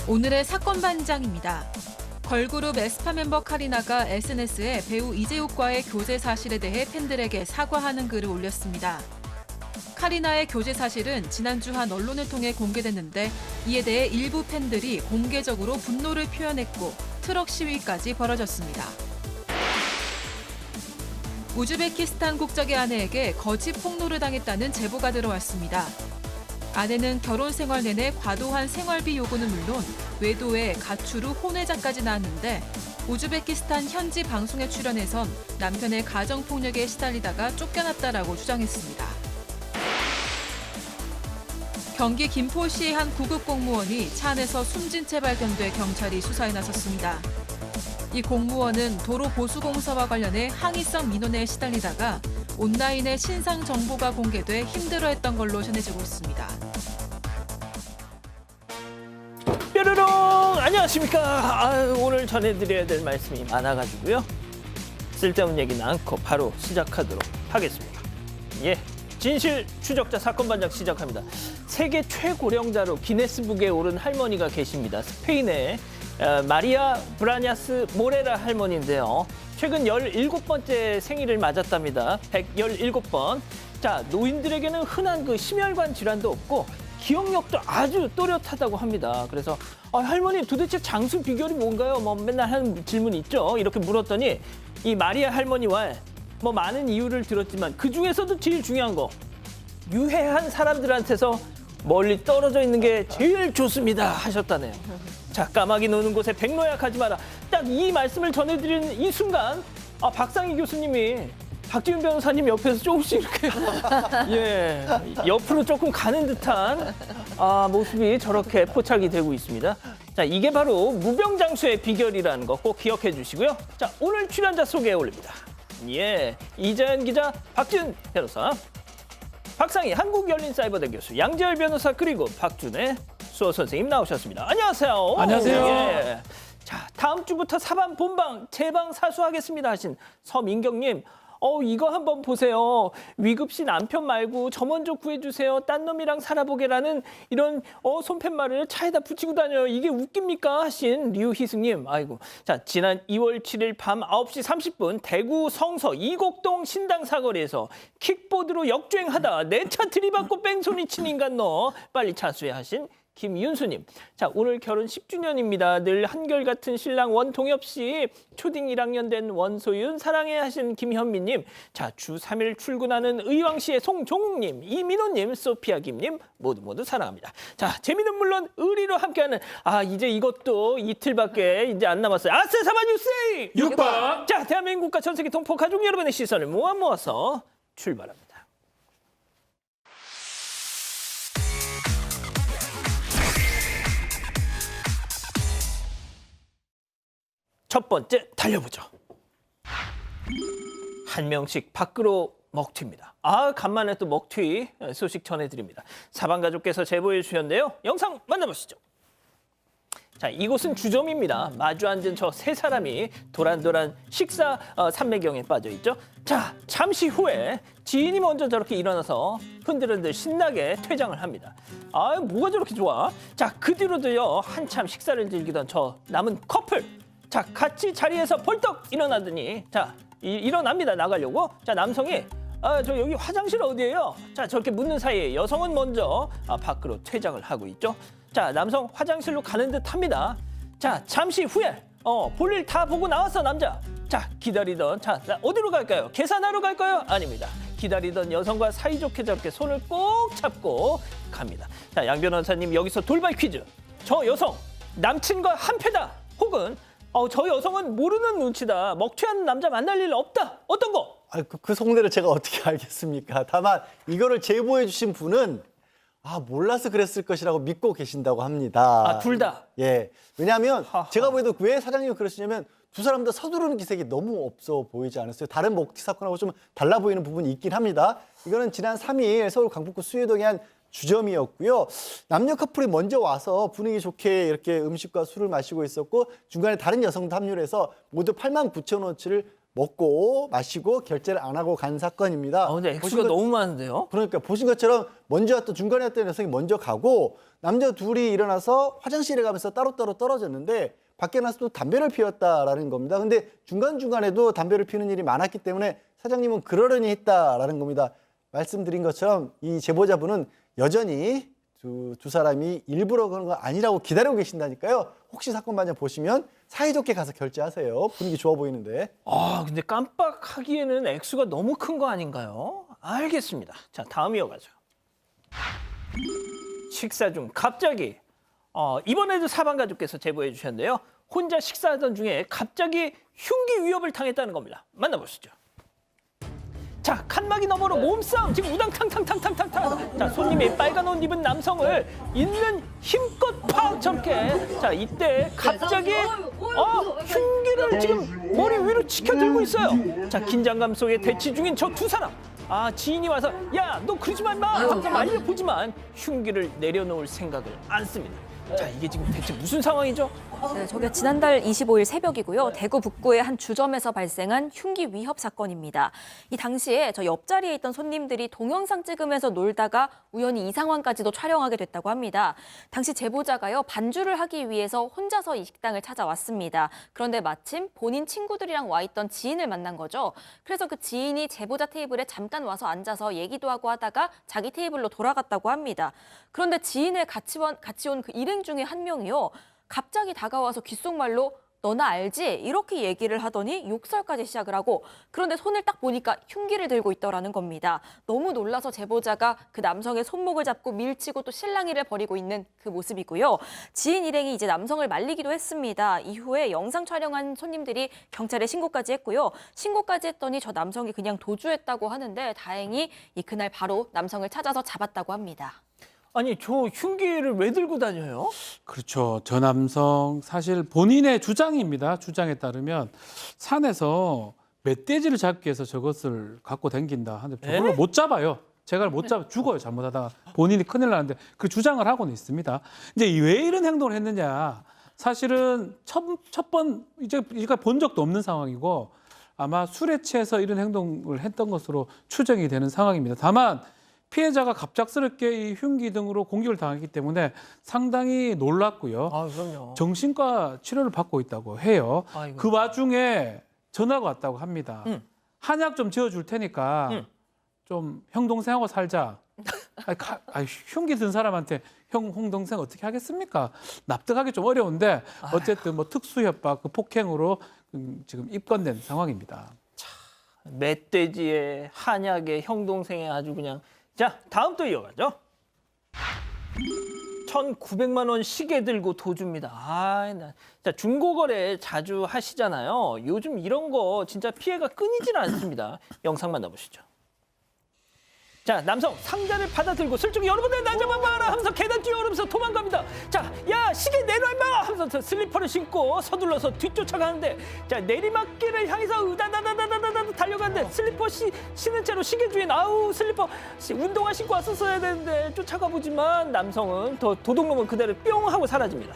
오늘의 사건 반장입니다. 걸그룹 에스파 멤버 카리나가 SNS에 배우 이재욱과의 교제 사실에 대해 팬들에게 사과하는 글을 올렸습니다. 카리나의 교제 사실은 지난주 한 언론을 통해 공개됐는데 이에 대해 일부 팬들이 공개적으로 분노를 표현했고 트럭 시위까지 벌어졌습니다. 우즈베키스탄 국적의 아내에게 거짓 폭로를 당했다는 제보가 들어왔습니다. 아내는 결혼 생활 내내 과도한 생활비 요구는 물론 외도에 가출 후 혼외자까지 나왔는데 우즈베키스탄 현지 방송에 출연해선 남편의 가정폭력에 시달리다가 쫓겨났다라고 주장했습니다. 경기 김포시의 한 구급 공무원이 차 안에서 숨진 채 발견돼 경찰이 수사에 나섰습니다. 이 공무원은 도로 보수공사와 관련해 항의성 민원에 시달리다가 온라인에 신상 정보가 공개돼 힘들어했던 걸로 전해지고 있습니다. 뾰로롱 안녕하십니까. 오늘 전해드려야 될 말씀이 많아가지고요. 쓸데없는 얘기는 않고 바로 시작하도록 하겠습니다. 예, 진실 추적자 사건 반장 시작합니다. 세계 최고령자로 기네스북에 오른 할머니가 계십니다. 스페인의 마리아 브라냐스 모레라 할머니인데요. 최근 17번째 생일을 맞았답니다. 117번. 자, 노인들에게는 흔한 그 심혈관 질환도 없고 기억력도 아주 또렷하다고 합니다. 그래서 할머니 도대체 장수 비결이 뭔가요? 뭐 맨날 하는 질문이 있죠. 이렇게 물었더니 이 마리아 할머니와 뭐 많은 이유를 들었지만 그 중에서도 제일 중요한 거 유해한 사람들한테서 멀리 떨어져 있는 게 제일 좋습니다 하셨다네요. 자, 까마귀 노는 곳에 백로약 하지 마라. 딱 이 말씀을 전해드리는 이 순간 박상희 교수님이 박지훈 변호사님 옆에서 조금씩 이렇게 예, 옆으로 조금 가는 듯한 모습이 저렇게 포착이 되고 있습니다. 자, 이게 바로 무병장수의 비결이라는 거 꼭 기억해 주시고요. 자, 오늘 출연자 소개해 올립니다. 예, 이자연 기자, 박지훈 변호사, 박상희 한국열린사이버대 교수, 양재열 변호사, 그리고 박준혜 수호 선생님 나오셨습니다. 안녕하세요. 안녕하세요. 예. 자, 다음 주부터 사반 본방 재방 사수하겠습니다 하신 서민경님. 이거 한번 보세요. 위급시 남편 말고 저 먼저 구해주세요. 딴 놈이랑 살아보게라는 이런 손팻말을 차에다 붙이고 다녀요. 이게 웃깁니까? 하신 류희승님. 아이고. 자, 지난 2월 7일 밤 9시 30분 대구 성서 이곡동 신당 사거리에서 킥보드로 역주행하다 내 차 들이받고 뺑소니 친 인간 너 빨리 차수해 하신 김윤수님. 자, 오늘 결혼 10주년입니다. 늘 한결같은 신랑 원동엽 씨, 초딩 1학년 된 원소윤 사랑해 하신 김현미님. 자, 주 3일 출근하는 의왕시의 송종욱님, 이민호님, 소피아 김님 모두 사랑합니다. 자, 재미는 물론 의리로 함께하는 이제 이것도 이틀밖에 이제 안 남았어요. 아싸 사바뉴스 6번. 자, 대한민국과 전 세계 동포 가족 여러분의 시선을 모아서 출발합니다. 첫 번째 달려보죠. 한 명씩 밖으로 먹튀입니다. 간만에 또 먹튀 소식 전해드립니다. 사방가족께서 제보해 주셨는데요. 영상 만나보시죠. 자, 이곳은 주점입니다. 마주 앉은 저 세 사람이 도란도란 식사 삼매경에 빠져 있죠. 자, 잠시 후에 지인이 먼저 저렇게 일어나서 흔들흔들 신나게 퇴장을 합니다. 뭐가 저렇게 좋아? 자, 그 뒤로도요, 한참 식사를 즐기던 저 남은 커플. 자, 같이 자리에서 벌떡 일어나더니 일어납니다. 나가려고. 자, 남성이 저 여기 화장실 어디예요? 자, 저렇게 묻는 사이에 여성은 먼저 밖으로 퇴장을 하고 있죠. 자, 남성 화장실로 가는 듯 합니다. 자, 잠시 후에 볼일 다 보고 나왔어, 남자. 자, 기다리던 어디로 갈까요? 계산하러 갈까요? 아닙니다. 기다리던 여성과 사이좋게 저렇게 손을 꼭 잡고 갑니다. 자, 양 변호사님 여기서 돌발 퀴즈. 저 여성 남친과 한패다. 혹은 저 여성은 모르는 눈치다. 먹튀하는 남자 만날 일 없다. 어떤 거? 그 속내를 제가 어떻게 알겠습니까? 다만 이거를 제보해 주신 분은 몰라서 그랬을 것이라고 믿고 계신다고 합니다. 둘 다? 예. 왜냐하면 제가 보기에도 왜 사장님이 그러시냐면 두 사람 다 서두르는 기색이 너무 없어 보이지 않았어요? 다른 먹튀 사건하고 좀 달라 보이는 부분이 있긴 합니다. 이거는 지난 3일 서울 강북구 수혜동의 한 주점이었고요. 남녀 커플이 먼저 와서 분위기 좋게 이렇게 음식과 술을 마시고 있었고 중간에 다른 여성도 합류를 해서 모두 89,000원어치를 먹고 마시고 결제를 안 하고 간 사건입니다. 근데 보신 액수가 것- 너무 많은데요? 그러니까 보신 것처럼 먼저 왔던 중간에 왔던 여성이 먼저 가고 남자 둘이 일어나서 화장실에 가면서 따로따로 떨어졌는데 밖에 나서 또 담배를 피웠다라는 겁니다. 근데 중간중간에도 담배를 피우는 일이 많았기 때문에 사장님은 그러려니 했다라는 겁니다. 말씀드린 것처럼 이 제보자분은 여전히 두 사람이 일부러 그런 거 아니라고 기다리고 계신다니까요. 혹시 사건 반장 보시면 사이좋게 가서 결제하세요. 분위기 좋아 보이는데. 근데 깜빡하기에는 액수가 너무 큰 거 아닌가요? 알겠습니다. 자, 다음 이어가죠. 식사 중 갑자기 이번에도 사방 가족께서 제보해 주셨는데요. 혼자 식사하던 중에 갑자기 흉기 위협을 당했다는 겁니다. 만나보시죠. 자, 칸막이 너머로 몸싸움 지금 우당탕탕탕탕탕탕. 자, 손님이 빨간 옷 입은 남성을 있는 힘껏 팍 잡게. 자, 이때 갑자기 흉기를 지금 머리 위로 치켜 들고 있어요. 자, 긴장감 속에 대치 중인 저 두 사람. 지인이 와서 야, 너 그러지 마 임마 하면서 말려보지만 흉기를 내려놓을 생각을 않습니다. 자, 이게 지금 대체 무슨 상황이죠? 네, 저게 지난달 25일 새벽이고요. 대구 북구의 한 주점에서 발생한 흉기 위협 사건입니다. 이 당시에 저 옆자리에 있던 손님들이 동영상 찍으면서 놀다가 우연히 이 상황까지도 촬영하게 됐다고 합니다. 당시 제보자가요, 반주를 하기 위해서 혼자서 이 식당을 찾아왔습니다. 그런데 마침 본인 친구들이랑 와 있던 지인을 만난 거죠. 그래서 그 지인이 제보자 테이블에 잠깐 와서 앉아서 얘기도 하고 하다가 자기 테이블로 돌아갔다고 합니다. 그런데 지인을 같이 온 그 일행 중에 한 명이요, 갑자기 다가와서 귓속말로 너나 알지? 이렇게 얘기를 하더니 욕설까지 시작을 하고, 그런데 손을 딱 보니까 흉기를 들고 있더라는 겁니다. 너무 놀라서 제보자가 그 남성의 손목을 잡고 밀치고 또 실랑이를 벌이고 있는 그 모습이고요. 지인 일행이 이제 남성을 말리기도 했습니다. 이후에 영상 촬영한 손님들이 경찰에 신고까지 했고요. 신고까지 했더니 저 남성이 그냥 도주했다고 하는데 다행히 그날 바로 남성을 찾아서 잡았다고 합니다. 아니, 저 흉기를 왜 들고 다녀요? 그렇죠. 저 남성 사실 본인의 주장입니다. 주장에 따르면 산에서 멧돼지를 잡기 위해서 저것을 갖고 다닌다 하는데 저걸로 못 잡아요. 제가 못 잡아 죽어요. 잘못하다가 본인이 큰일 나는데 그 주장을 하고는 있습니다. 이제 왜 이런 행동을 했느냐? 사실은 첫 번 이제 본 적도 없는 상황이고 아마 술에 취해서 이런 행동을 했던 것으로 추정이 되는 상황입니다. 다만 피해자가 갑작스럽게 이 흉기 등으로 공격을 당했기 때문에 상당히 놀랐고요. 그럼요. 정신과 치료를 받고 있다고 해요. 아이고. 그 와중에 전화가 왔다고 합니다. 한약 좀 지어줄 테니까 좀 형 동생하고 살자. 흉기 든 사람한테 형 동생 어떻게 하겠습니까? 납득하기 좀 어려운데 어쨌든 뭐 특수협박 그 폭행으로 지금 입건된 상황입니다. 멧돼지에 한약에 형 동생에 아주 그냥. 자, 다음 또 이어가죠. 1,900만 원 시계 들고 도주입니다. 자, 중고거래 자주 하시잖아요. 요즘 이런 거 진짜 피해가 끊이질 않습니다. 영상 만나보시죠. 자, 남성 상자를 받아 들고 슬쩍 여러분들 나 좀 봐라 하면서 계단 뛰어오르면서 도망갑니다. 자, 야, 시계 내놔 임마 하면서 슬리퍼를 신고 서둘러서 뒤쫓아가는데, 자, 내리막길을 향해서 으다다다다다다 달려가는데 슬리퍼 신은 채로 시계 주인 슬리퍼 운동화 신고 왔었어야 되는데 쫓아가 보지만 남성은 도둑놈은 그대로 뿅 하고 사라집니다.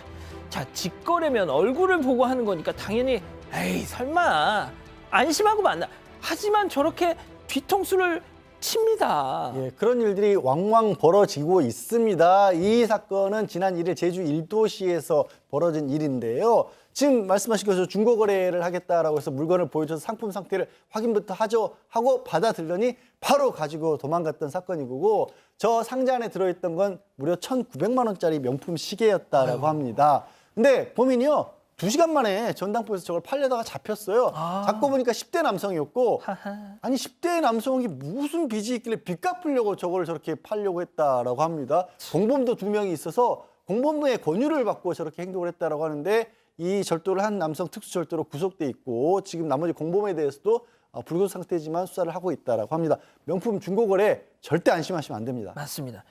자, 직거래면 얼굴을 보고 하는 거니까 당연히 에이 설마 안심하고 만나. 하지만 저렇게 뒤통수를 칩니다. 예, 그런 일들이 왕왕 벌어지고 있습니다. 이 사건은 지난 1일 제주 1도시에서 벌어진 일인데요. 지금 말씀하신 것처럼 중고거래를 하겠다라고 해서 물건을 보여줘서 상품 상태를 확인부터 하죠 하고 받아들더니 바로 가지고 도망갔던 사건이고, 저 상자 안에 들어있던 건 무려 1,900만 원짜리 명품 시계였다라고 합니다. 근데 범인이요, 2시간 만에 전당포에서 저걸 팔려다가 잡혔어요. 잡고 보니까 10대 남성이었고, 아니 10대 남성이 무슨 빚이 있길래 빚 갚으려고 저걸 저렇게 팔려고 했다라고 합니다. 공범도 2명이 있어서 공범의 권유를 받고 저렇게 행동을 했다라고 하는데, 이 절도를 한 남성 특수절도로 구속돼 있고 지금 나머지 공범에 대해서도 불구속 상태지만 수사를 하고 있다라고 합니다. 명품 중고거래 절대 안심하시면 안 됩니다. 맞습니다.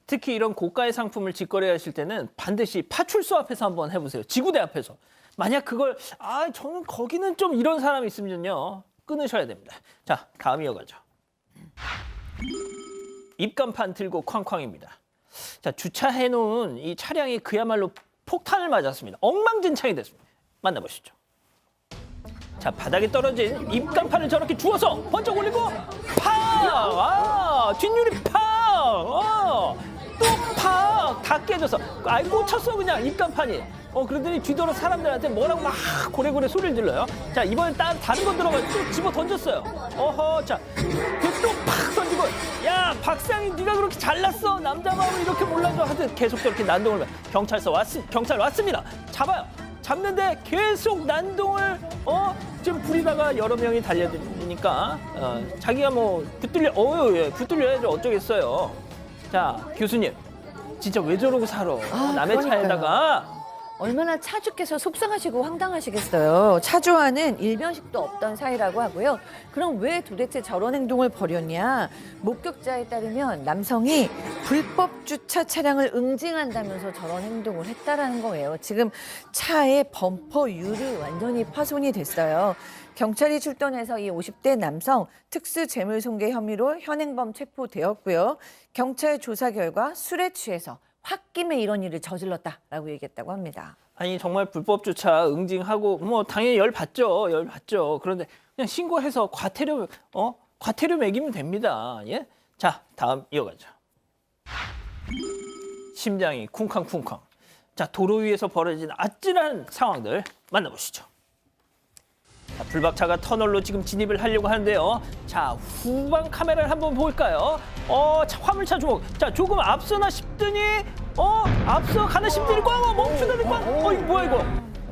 특히 이런 고가의 상품을 직거래하실 때는 반드시 파출소 앞에서 한번 해보세요. 지구대 앞에서. 만약 그걸 저는 거기는 좀 이런 사람이 있으면요, 끊으셔야 됩니다. 자, 다음 이어가죠. 입간판 들고 쾅쾅입니다. 자, 주차해놓은 이 차량이 그야말로 폭탄을 맞았습니다. 엉망진창이 됐습니다. 만나보시죠. 자, 바닥에 떨어진 입간판을 저렇게 주워서 번쩍 올리고 팍! 뒷유리 팍! 또 팍! 다 깨져서 아이 꽂혔어 그냥 입간판이. 그러더니 뒤돌아 사람들한테 뭐라고 막 고래고래 소리를 질러요. 자, 이번엔 다른 거 들어가 또 집어 던졌어요. 자, 또 팍 던지고, 야, 박상희 네가 그렇게 잘났어. 남자 마음을 이렇게 몰라줘. 하여튼 계속 저렇게 난동을 경찰 왔습니다. 잡아요. 잡는데 계속 난동을 지금 부리다가 여러 명이 달려드니까 자기가 뭐 붙들려야죠. 어쩌겠어요. 자, 교수님, 진짜 왜 저러고 살아? 남의 그러니까요. 차에다가. 얼마나 차주께서 속상하시고 황당하시겠어요. 차주와는 일면식도 없던 사이라고 하고요. 그럼 왜 도대체 저런 행동을 벌였냐? 목격자에 따르면 남성이 불법 주차 차량을 응징한다면서 저런 행동을 했다라는 거예요. 지금 차의 범퍼 유리 완전히 파손이 됐어요. 경찰이 출동해서 이 50대 남성 특수재물손괴 혐의로 현행범 체포되었고요. 경찰 조사 결과 술에 취해서 홧김에 이런 일을 저질렀다라고 얘기했다고 합니다. 아니 정말 불법 주차 응징하고 뭐 당연히 열 받죠. 그런데 그냥 신고해서 과태료 매기면 됩니다. 예? 자, 다음 이어가죠. 심장이 쿵쾅쿵쾅. 자, 도로 위에서 벌어진 아찔한 상황들 만나보시죠. 자, 불박차가 터널로 지금 진입을 하려고 하는데요. 자, 후방 카메라를 한번 볼까요? 자, 화물차 주목. 자, 조금 앞서나 싶더니 앞서 가나 싶더니 꽝 멈추더니 꽝. 이거 뭐야 이거?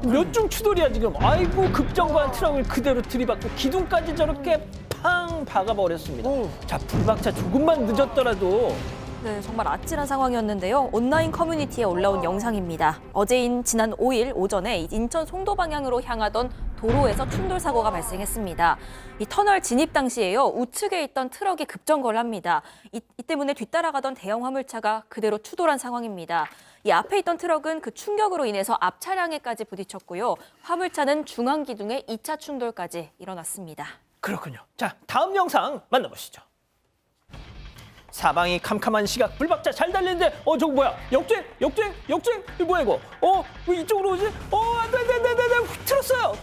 몇 중 추돌이야 지금. 아이고, 급정거한 트럭을 그대로 들이받고 기둥까지 저렇게 팡 박아버렸습니다. 자, 불박차 조금만 늦었더라도 네, 정말 아찔한 상황이었는데요. 온라인 커뮤니티에 올라온 영상입니다. 어제인 지난 5일 오전에 인천 송도 방향으로 향하던 도로에서 충돌 사고가 발생했습니다. 이 터널 진입 당시에요. 우측에 있던 트럭이 급정거를 합니다. 이 때문에 뒤따라가던 대형 화물차가 그대로 추돌한 상황입니다. 이 앞에 있던 트럭은 그 충격으로 인해서 앞 차량에까지 부딪혔고요. 화물차는 중앙 기둥에 2차 충돌까지 일어났습니다. 그렇군요. 자, 다음 영상 만나보시죠. 사방이 캄캄한 시각, 불박차 잘 달리는데 저거 뭐야? 역주행? 이거 뭐야 이거? 왜 이쪽으로 오지? 안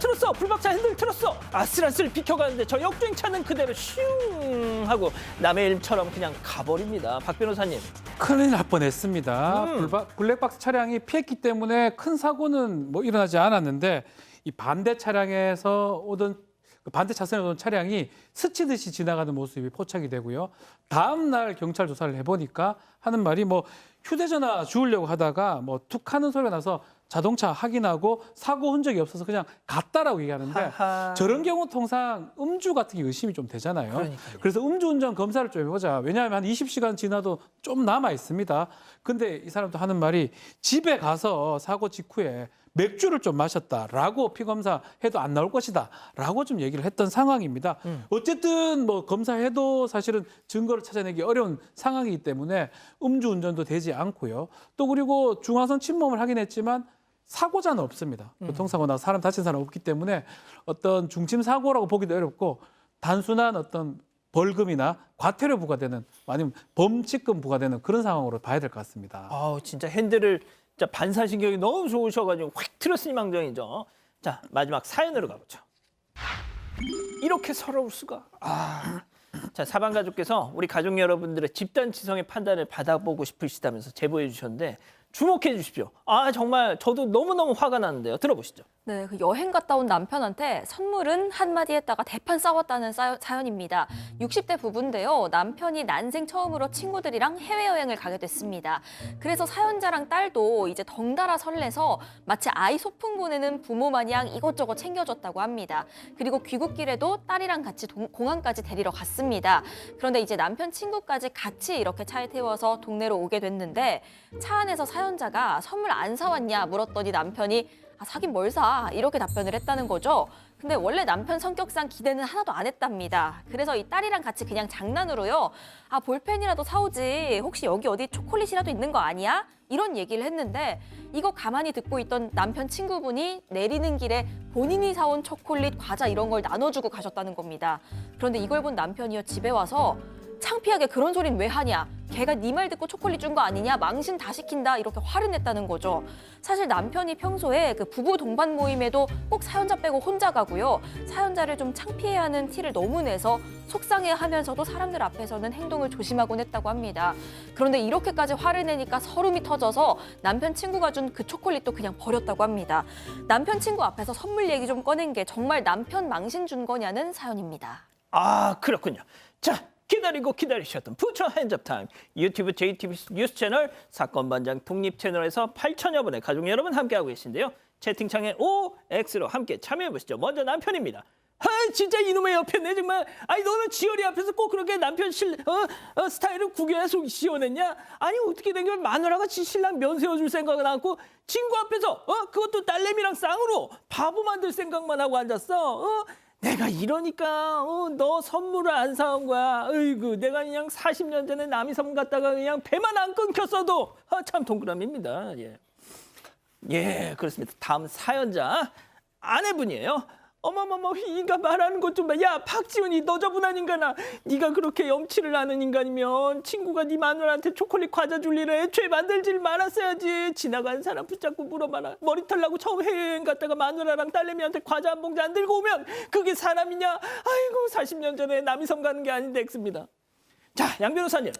틀었어. 불박차 핸들 틀었어. 아슬아슬 비켜가는데 저 역주행 차는 그대로 슝 하고 남의 일처럼 그냥 가버립니다. 박 변호사님. 큰일 날 뻔했습니다. 블랙박스 차량이 피했기 때문에 큰 사고는 뭐 일어나지 않았는데 이 반대 차량에서 오던 반대 차선에 오던 차량이 스치듯이 지나가는 모습이 포착이 되고요. 다음 날 경찰 조사를 해보니까 하는 말이 뭐 휴대전화 주우려고 하다가 뭐 툭 하는 소리가 나서 자동차 확인하고 사고 흔적이 없어서 그냥 갔다라고 얘기하는데 하하. 저런 경우 통상 음주 같은 게 의심이 좀 되잖아요. 그러니까요. 그래서 음주운전 검사를 좀 해보자. 왜냐하면 한 20시간 지나도 좀 남아 있습니다. 근데 이 사람도 하는 말이 집에 가서 사고 직후에 맥주를 좀 마셨다라고 피검사해도 안 나올 것이다라고 좀 얘기를 했던 상황입니다. 어쨌든 뭐 검사해도 사실은 증거를 찾아내기 어려운 상황이기 때문에 음주운전도 되지 않고요. 또 그리고 중앙선 침범을 하긴 했지만 사고자는 없습니다. 교통사고나 사람 다친 사람 없기 때문에 어떤 중침 사고라고 보기도 어렵고 단순한 어떤 벌금이나 과태료 부과되는 아니면 범칙금 부과되는 그런 상황으로 봐야 될 것 같습니다. 진짜 핸들을 진짜 반사신경이 너무 좋으셔가지고 확 틀었으니 망정이죠. 자, 마지막 사연으로 가보죠. 이렇게 서러울 수가. 자, 사방 가족께서 우리 가족 여러분들의 집단 지성의 판단을 받아보고 싶으시다면서 제보해 주셨는데 주목해 주십시오. 정말 저도 너무너무 화가 나는데요. 들어보시죠. 네, 그 여행 갔다 온 남편한테 선물은 한마디 했다가 대판 싸웠다는 사연입니다. 60대 부부인데요. 남편이 난생 처음으로 친구들이랑 해외여행을 가게 됐습니다. 그래서 사연자랑 딸도 이제 덩달아 설레서 마치 아이 소풍 보내는 부모 마냥 이것저것 챙겨줬다고 합니다. 그리고 귀국길에도 딸이랑 같이 공항까지 데리러 갔습니다. 그런데 이제 남편 친구까지 같이 이렇게 차에 태워서 동네로 오게 됐는데 차 안에서 사연자가 선물 안 사왔냐 물었더니 남편이 사긴 뭘 사? 이렇게 답변을 했다는 거죠. 근데 원래 남편 성격상 기대는 하나도 안 했답니다. 그래서 이 딸이랑 같이 그냥 장난으로요. 볼펜이라도 사오지. 혹시 여기 어디 초콜릿이라도 있는 거 아니야? 이런 얘기를 했는데 이거 가만히 듣고 있던 남편 친구분이 내리는 길에 본인이 사온 초콜릿, 과자 이런 걸 나눠주고 가셨다는 겁니다. 그런데 이걸 본 남편이요 집에 와서 창피하게 그런 소린 왜 하냐? 걔가 네 말 듣고 초콜릿 준 거 아니냐? 망신 다 시킨다 이렇게 화를 냈다는 거죠. 사실 남편이 평소에 그 부부 동반 모임에도 꼭 사연자 빼고 혼자 가고요. 사연자를 좀 창피해하는 티를 너무 내서 속상해하면서도 사람들 앞에서는 행동을 조심하곤 했다고 합니다. 그런데 이렇게까지 화를 내니까 서름이 터져서 남편 친구가 준 그 초콜릿도 그냥 버렸다고 합니다. 남편 친구 앞에서 선물 얘기 좀 꺼낸 게 정말 남편 망신 준 거냐는 사연입니다. 아, 그렇군요. 자, 기다리고 기다리셨던 부처 핸즈업 타임 유튜브 JTBC 뉴스 채널 사건 반장 독립 채널에서 8천여 분의 가족 여러분 함께하고 계신데요. 채팅창에 OX로 함께 참여해 보시죠. 먼저 남편입니다. 아, 진짜 이놈의 옆에네 정말. 아니 너는 지열이 앞에서 꼭 그렇게 남편 스타일을 구겨야 속이 시원했냐? 아니 어떻게 된 게 마누라가 지 신랑 면 세워줄 생각은 않고 친구 앞에서 그것도 딸내미랑 쌍으로 바보 만들 생각만 하고 앉았어. 내가 이러니까 너 선물을 안 사온 거야. 어이구 내가 그냥 40년 전에 남이 선물 갖다가 그냥 배만 안 끊겼어도 참 동그라미입니다. 예, 그렇습니다. 다음 사연자 아내분이에요. 어머머머 이 인간 말하는 것 좀 봐. 야 박지훈이 너 저분한 인간아. 네가 그렇게 염치를 아는 인간이면 친구가 네 마누라한테 초콜릿 과자 줄 일을 애초에 만들질 말았어야지. 지나가는 사람 붙잡고 물어봐라. 머리털 나고 처음 해외여행 갔다가 마누라랑 딸내미한테 과자 한 봉지 안 들고 오면 그게 사람이냐. 아이고 40년 전에 남이 섬 가는 게 아닌데 X입니다. 자, 양 변호사님.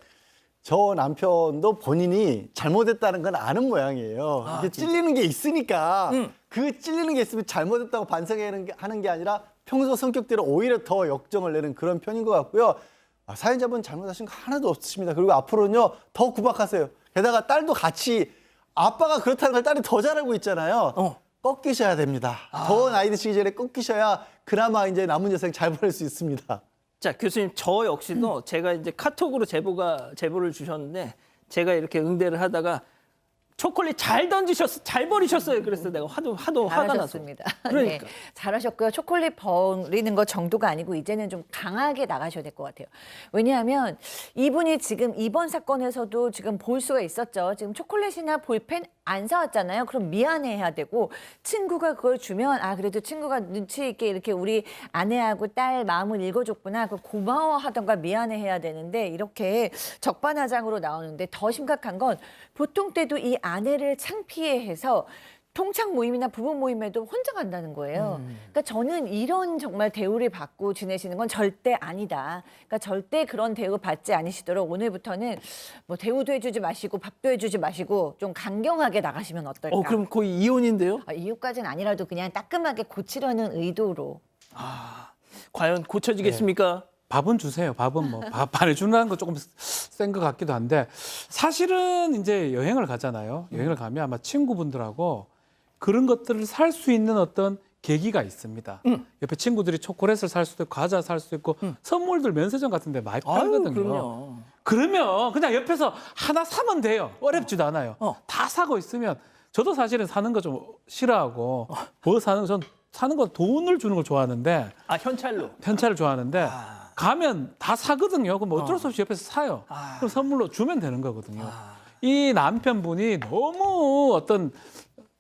저 남편도 본인이 잘못했다는 건 아는 모양이에요. 이게 찔리는 게 있으니까 그 찔리는 게 있으면 잘못했다고 반성하는 게 아니라 평소 성격대로 오히려 더 역정을 내는 그런 편인 것 같고요. 사연자분 잘못하신 거 하나도 없으십니다. 그리고 앞으로는요 더 구박하세요. 게다가 딸도 같이 아빠가 그렇다는 걸 딸이 더 잘알고 있잖아요. 꺾이셔야 됩니다. 더 나이 드시기 전에 꺾이셔야 그나마 이제 남은 여생 잘 보낼 수 있습니다. 자, 교수님 저 역시도 제가 이제 카톡으로 제보를 주셨는데 제가 이렇게 응대를 하다가 초콜릿 잘 버리셨어요. 그래서 내가 하도 화가 나서. 잘하셨습니다. 그러니까. 네, 잘하셨고요. 초콜릿 버리는 거 정도가 아니고 이제는 좀 강하게 나가셔야 될 것 같아요. 왜냐하면 이분이 지금 이번 사건에서도 지금 볼 수가 있었죠. 지금 초콜릿이나 볼펜 안 사왔잖아요. 그럼 미안해해야 되고 친구가 그걸 주면 그래도 친구가 눈치 있게 이렇게 우리 아내하고 딸 마음을 읽어줬구나. 그 고마워하던가 미안해해야 되는데 이렇게 적반하장으로 나오는데 더 심각한 건 보통 때도 이 아내를 창피해해서 통창 모임이나 부부 모임에도 혼자 간다는 거예요. 그러니까 저는 이런 정말 대우를 받고 지내시는 건 절대 아니다. 그러니까 절대 그런 대우 받지 않으시도록 오늘부터는 뭐 대우도 해주지 마시고 밥도 해주지 마시고 좀 강경하게 나가시면 어떨까? 그럼 거의 이혼인데요? 이유까지는 아니라도 그냥 따끔하게 고치려는 의도로. 과연 고쳐지겠습니까? 밥은 주세요. 밥은 뭐 밥 안 해주는 거 조금 센 것 같기도 한데 사실은 이제 여행을 가잖아요. 여행을 가면 아마 친구분들하고 그런 것들을 살 수 있는 어떤 계기가 있습니다. 옆에 친구들이 초콜릿을 살 수도 있고 과자 살 수도 있고 선물들 면세점 같은 데 많이 팔거든요. 그럼요. 그러면 그냥 옆에서 하나 사면 돼요. 어렵지도 않아요. 다 사고 있으면 저도 사실은 사는 거 좀 싫어하고 뭐 사는 거 돈을 주는 걸 좋아하는데 현찰을 좋아하는데 가면 다 사거든요. 그럼 어쩔 수 없이 옆에서 사요. 그럼 선물로 주면 되는 거거든요. 이 남편분이 너무 어떤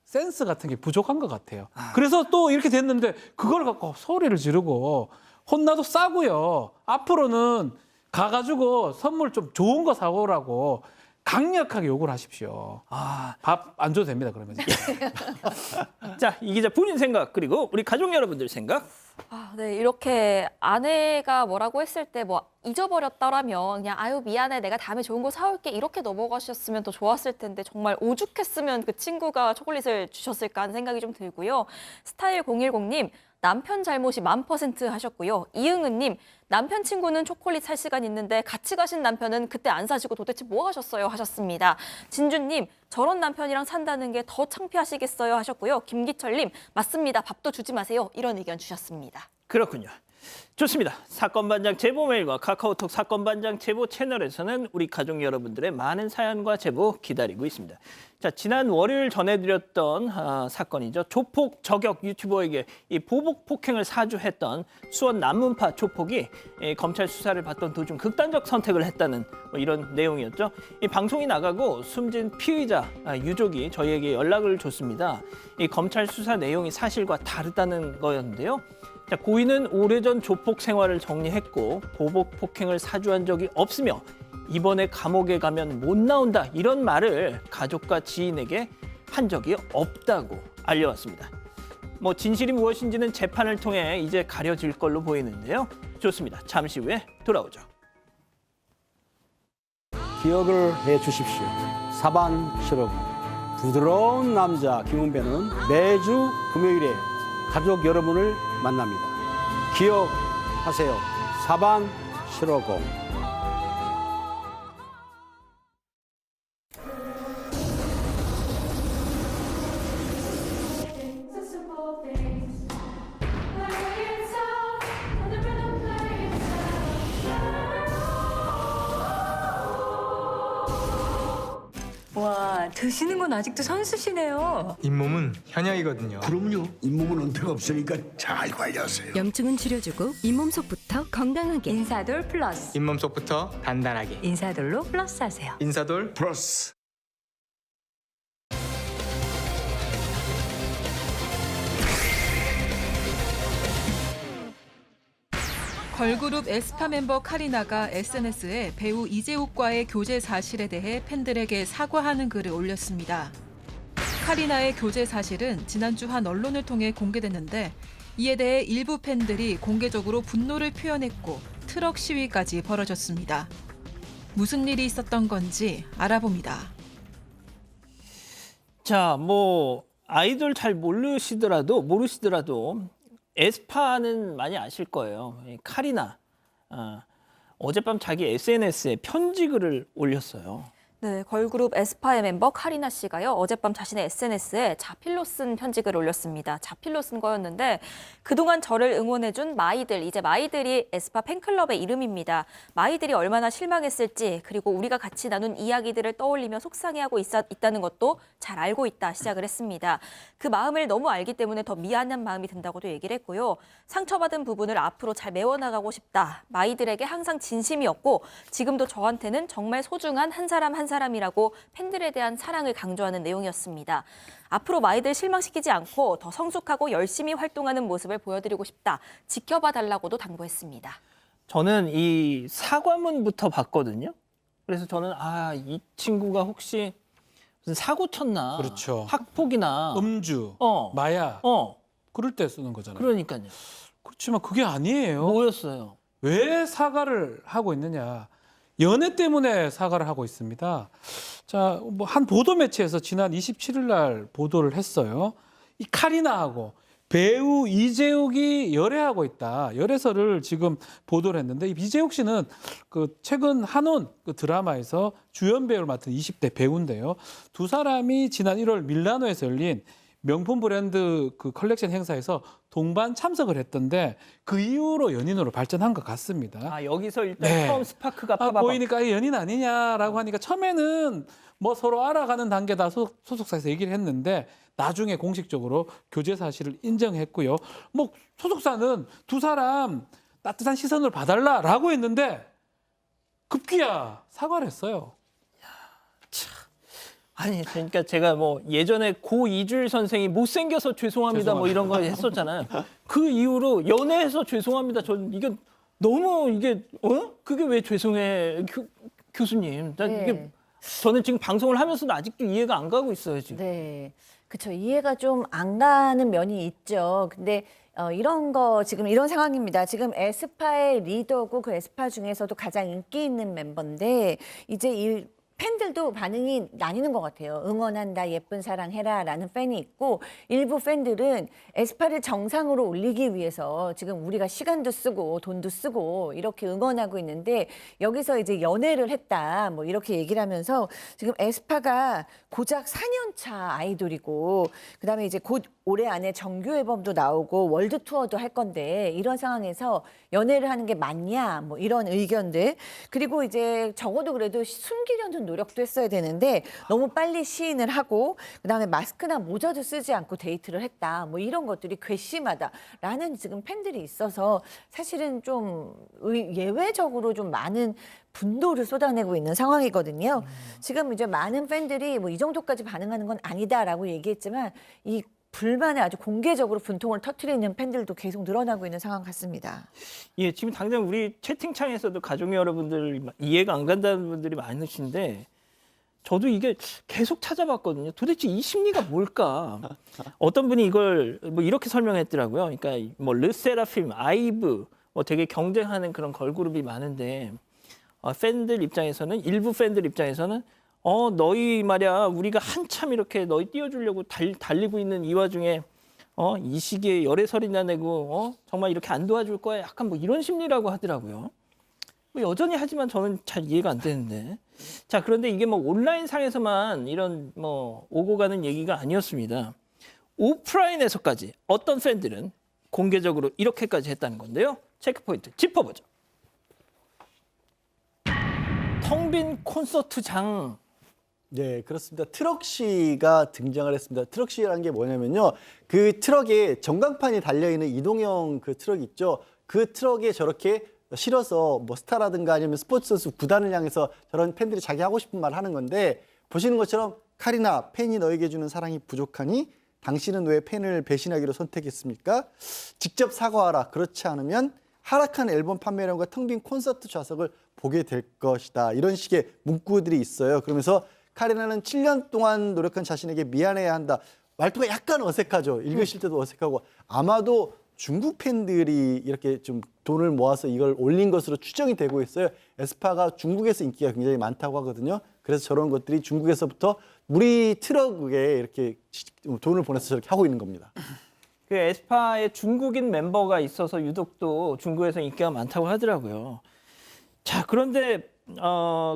센스 같은 게 부족한 것 같아요. 그래서 또 이렇게 됐는데 그걸 갖고 소리를 지르고 혼나도 싸고요. 앞으로는 가가지고 선물 좀 좋은 거 사오라고 강력하게 요구를 하십시오. 밥 안 줘도 됩니다. 그러면. 자, 이 기자 본인 생각 그리고 우리 가족 여러분들 생각. 네, 이렇게 아내가 뭐라고 했을 때 뭐 잊어버렸더라면 그냥 아유 미안해 내가 다음에 좋은 거 사올게 이렇게 넘어가셨으면 더 좋았을 텐데 정말 오죽했으면 그 친구가 초콜릿을 주셨을까 하는 생각이 좀 들고요. 스타일 010님 남편 잘못이 1000% 하셨고요. 이응은님 남편 친구는 초콜릿 살 시간 있는데 같이 가신 남편은 그때 안 사시고 도대체 뭐 하셨어요 하셨습니다. 진주님 저런 남편이랑 산다는 게 더 창피하시겠어요 하셨고요. 김기철님 맞습니다. 밥도 주지 마세요. 이런 의견 주셨습니다. 그렇군요. 좋습니다. 사건반장 제보 메일과 카카오톡 사건반장 제보 채널에서는 우리 가족 여러분들의 많은 사연과 제보 기다리고 있습니다. 자, 지난 월요일 전해드렸던 사건이죠. 조폭 저격 유튜버에게 이 보복 폭행을 사주했던 수원 남문파 조폭이 검찰 수사를 받던 도중 극단적 선택을 했다는 이런 내용이었죠. 이 방송이 나가고 숨진 피의자 유족이 저희에게 연락을 줬습니다. 이 검찰 수사 내용이 사실과 다르다는 거였는데요. 자, 고인은 오래전 조폭 생활을 정리했고 보복 폭행을 사주한 적이 없으며 이번에 감옥에 가면 못 나온다 이런 말을 가족과 지인에게 한 적이 없다고 알려왔습니다. 뭐 진실이 무엇인지는 재판을 통해 이제 가려질 걸로 보이는데요. 좋습니다. 잠시 후에 돌아오죠. 기억을 해 주십시오. 사반 실업 부드러운 남자 김은배는 매주 금요일에 가족 여러분을 만납니다. 기억하세요. 사반 실업공. 와, 드시는 건 아직도 선수시네요. 잇몸은 현역이거든요. 그럼요. 잇몸은 은퇴가 없으니까 잘 관리하세요. 염증은 줄여주고 잇몸속부터 건강하게. 인사돌 플러스. 잇몸 속부터 단단하게. 인사돌로 플러스 하세요. 인사돌 플러스. 걸그룹 에스파 멤버 카리나가 SNS에 배우 이재욱과의 교제 사실에 대해 팬들에게 사과하는 글을 올렸습니다. 카리나의 교제 사실은 지난주 한 언론을 통해 공개됐는데 이에 대해 일부 팬들이 공개적으로 분노를 표현했고 트럭 시위까지 벌어졌습니다. 무슨 일이 있었던 건지 알아봅니다. 자, 뭐 아이돌 잘 모르시더라도 에스파는 많이 아실 거예요. 이 카리나 어젯밤 자기 SNS에 편지글을 올렸어요. 네, 걸그룹 에스파의 멤버 카리나 씨가요, 어젯밤 자신의 SNS에 자필로 쓴 편지글을 올렸습니다. 자필로 쓴 거였는데 그동안 저를 응원해준 마이들, 이제 마이들이 에스파 팬클럽의 이름입니다. 마이들이 얼마나 실망했을지, 그리고 우리가 같이 나눈 이야기들을 떠올리며 속상해하고 있다는 것도 잘 알고 있다 시작을 했습니다. 그 마음을 너무 알기 때문에 더 미안한 마음이 든다고도 얘기를 했고요. 상처받은 부분을 앞으로 잘 메워나가고 싶다. 마이들에게 항상 진심이었고 지금도 저한테는 정말 소중한 한 사람 한 사람이라고 팬들에 대한 사랑을 강조하는 내용이었습니다. 앞으로 마이들 실망시키지 않고 더 성숙하고 열심히 활동하는 모습을 보여드리고 싶다. 지켜봐 달라고도 당부했습니다. 저는 이 사과문부터 봤거든요. 그래서 저는 이 친구가 혹시 무슨 사고 쳤나? 그렇죠. 학폭이나 음주, 마약 그럴 때 쓰는 거잖아요. 그러니까요. 그렇지만 그게 아니에요. 뭐였어요? 왜 사과를 하고 있느냐? 연애 때문에 사과를 하고 있습니다. 자, 뭐 한 보도 매체에서 지난 27일 날 보도를 했어요. 이 카리나하고 배우 이재욱이 열애하고 있다. 열애설을 지금 보도를 했는데 이재욱 씨는 그 최근 한온 그 드라마에서 주연 배우를 맡은 20대 배우인데요. 두 사람이 지난 1월 밀라노에서 열린 명품 브랜드 그 컬렉션 행사에서 동반 참석을 했던데 그 이후로 연인으로 발전한 것 같습니다. 여기서 일단 네. 처음 스파크가 파바바. 보이니까 연인 아니냐라고 하니까 처음에는 뭐 서로 알아가는 단계다 소속사에서 얘기를 했는데 나중에 공식적으로 교제 사실을 인정했고요. 뭐 소속사는 두 사람 따뜻한 시선을 봐달라라고 했는데 급기야 사과를 했어요. 아니, 그러니까 제가 뭐 예전에 고 이주일 선생이 못생겨서 죄송합니다 뭐 이런 거 했었잖아요. 그 이후로 연애해서 죄송합니다. 저는 이게 너무 그게 왜 죄송해 교수님? 이게 저는 지금 방송을 하면서도 아직도 이해가 안 가고 있어요 지금. 네, 그렇죠. 이해가 좀 안 가는 면이 있죠. 근데 이런 거 지금 이런 상황입니다. 지금 에스파의 리더고 그 에스파 중에서도 가장 인기 있는 멤버인데 이제 이 팬들도 반응이 나뉘는 것 같아요. 응원한다, 예쁜 사랑 해라 라는 팬이 있고 일부 팬들은 에스파를 정상으로 올리기 위해서 지금 우리가 시간도 쓰고 돈도 쓰고 이렇게 응원하고 있는데 여기서 이제 연애를 했다 뭐 이렇게 얘기를 하면서 지금 에스파가 고작 4년 차 아이돌이고 그다음에 이제 곧 올해 안에 정규 앨범도 나오고 월드 투어도 할 건데 이런 상황에서 연애를 하는 게 맞냐 뭐 이런 의견들 그리고 이제 적어도 그래도 숨기려는 노력도 했어야 되는데 너무 빨리 시인을 하고 그다음에 마스크나 모자도 쓰지 않고 데이트를 했다 뭐 이런 것들이 괘씸하다라는 지금 팬들이 있어서 사실은 좀 예외적으로 좀 많은 분노를 쏟아내고 있는 상황이거든요. 지금 이제 많은 팬들이 뭐 이 정도까지 반응하는 건 아니다라고 얘기했지만 이 불만에 아주 공개적으로 분통을 터뜨리는 팬들도 계속 늘어나고 있는 상황 같습니다. 예, 지금 당장 우리 채팅창에서도 가족 여러분들 이해가 안 간다는 분들이 많으신데 저도 이게 계속 찾아봤거든요. 도대체 이 심리가 뭘까? 어떤 분이 이걸 뭐 이렇게 설명했더라고요. 그러니까 뭐 르세라핌, 아이브 뭐 되게 경쟁하는 그런 걸그룹이 많은데 팬들 입장에서는 일부 팬들 입장에서는 너희 말이야 우리가 한참 이렇게 너희 띄워주려고 달리고 있는 이 와중에 이 시기에 열애설이나 내고 정말 이렇게 안 도와줄 거야 약간 뭐 이런 심리라고 하더라고요. 뭐 여전히 하지만 저는 잘 이해가 안 되는데 자 그런데 이게 뭐 온라인 상에서만 이런 뭐 오고 가는 얘기가 아니었습니다. 오프라인에서까지 어떤 팬들은 공개적으로 이렇게까지 했다는 건데요. 체크 포인트 짚어보죠. 텅 빈 콘서트장. 네, 그렇습니다. 트럭시가 등장을 했습니다. 트럭시라는 게 뭐냐면요. 그 트럭에 전광판이 달려있는 이동형 그 트럭 있죠. 그 트럭에 저렇게 실어서 뭐 스타라든가 아니면 스포츠 선수 구단을 향해서 저런 팬들이 자기 하고 싶은 말 하는 건데 보시는 것처럼 카리나 팬이 너에게 주는 사랑이 부족하니 당신은 왜 팬을 배신하기로 선택했습니까? 직접 사과하라. 그렇지 않으면 하락한 앨범 판매량과 텅 빈 콘서트 좌석을 보게 될 것이다. 이런 식의 문구들이 있어요. 그러면서 카리나는 7년 동안 노력한 자신에게 미안해야 한다. 말투가 약간 어색하죠. 읽으실 때도 어색하고 아마도 중국 팬들이 이렇게 좀 돈을 모아서 이걸 올린 것으로 추정이 되고 있어요. 에스파가 중국에서 인기가 굉장히 많다고 하거든요. 그래서 저런 것들이 중국에서부터 우리 트럭에 이렇게 돈을 보내서 저렇게 하고 있는 겁니다. 그 에스파의 중국인 멤버가 있어서 유독 또 중국에서 인기가 많다고 하더라고요. 자, 그런데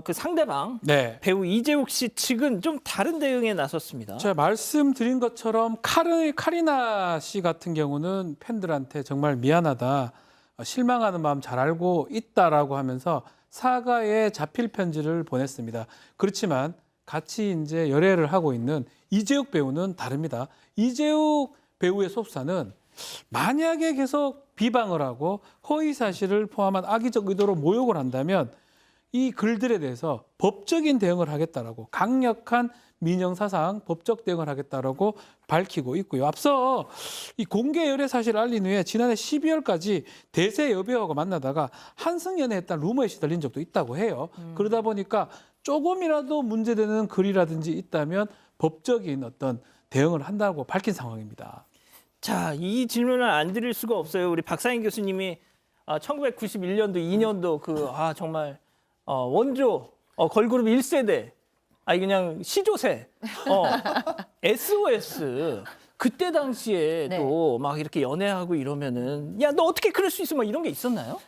그 상대방 네. 배우 이재욱 씨 측은 좀 다른 대응에 나섰습니다. 제가 말씀드린 것처럼 카리나 씨 같은 경우는 팬들한테 정말 미안하다, 실망하는 마음 잘 알고 있다라고 하면서 사과의 자필 편지를 보냈습니다. 그렇지만 같이 이제 열애를 하고 있는 이재욱 배우는 다릅니다. 이재욱 배우의 속사는 만약에 계속 비방을 하고 허위 사실을 포함한 악의적 의도로 모욕을 한다면 이 글들에 대해서 법적인 대응을 하겠다라고 강력한 민형사상 법적 대응을 하겠다라고 밝히고 있고요. 앞서 이 공개 열애 사실을 알린 후에 지난해 12월까지 대세 여배우하고 만나다가 한승연애했다는 루머에 시달린 적도 있다고 해요. 그러다 보니까 조금이라도 문제되는 글이라든지 있다면 법적인 어떤 대응을 한다고 밝힌 상황입니다. 자, 이 질문을 안 드릴 수가 없어요. 우리 박사인 교수님이 1991년도, 2년도 정말 원조 걸그룹 1세대 그냥 시조새 SOS 그때 당시에도 막 이렇게 연애하고 이러면은 야, 너 어떻게 그럴 수 있어? 막 이런 게 있었나요?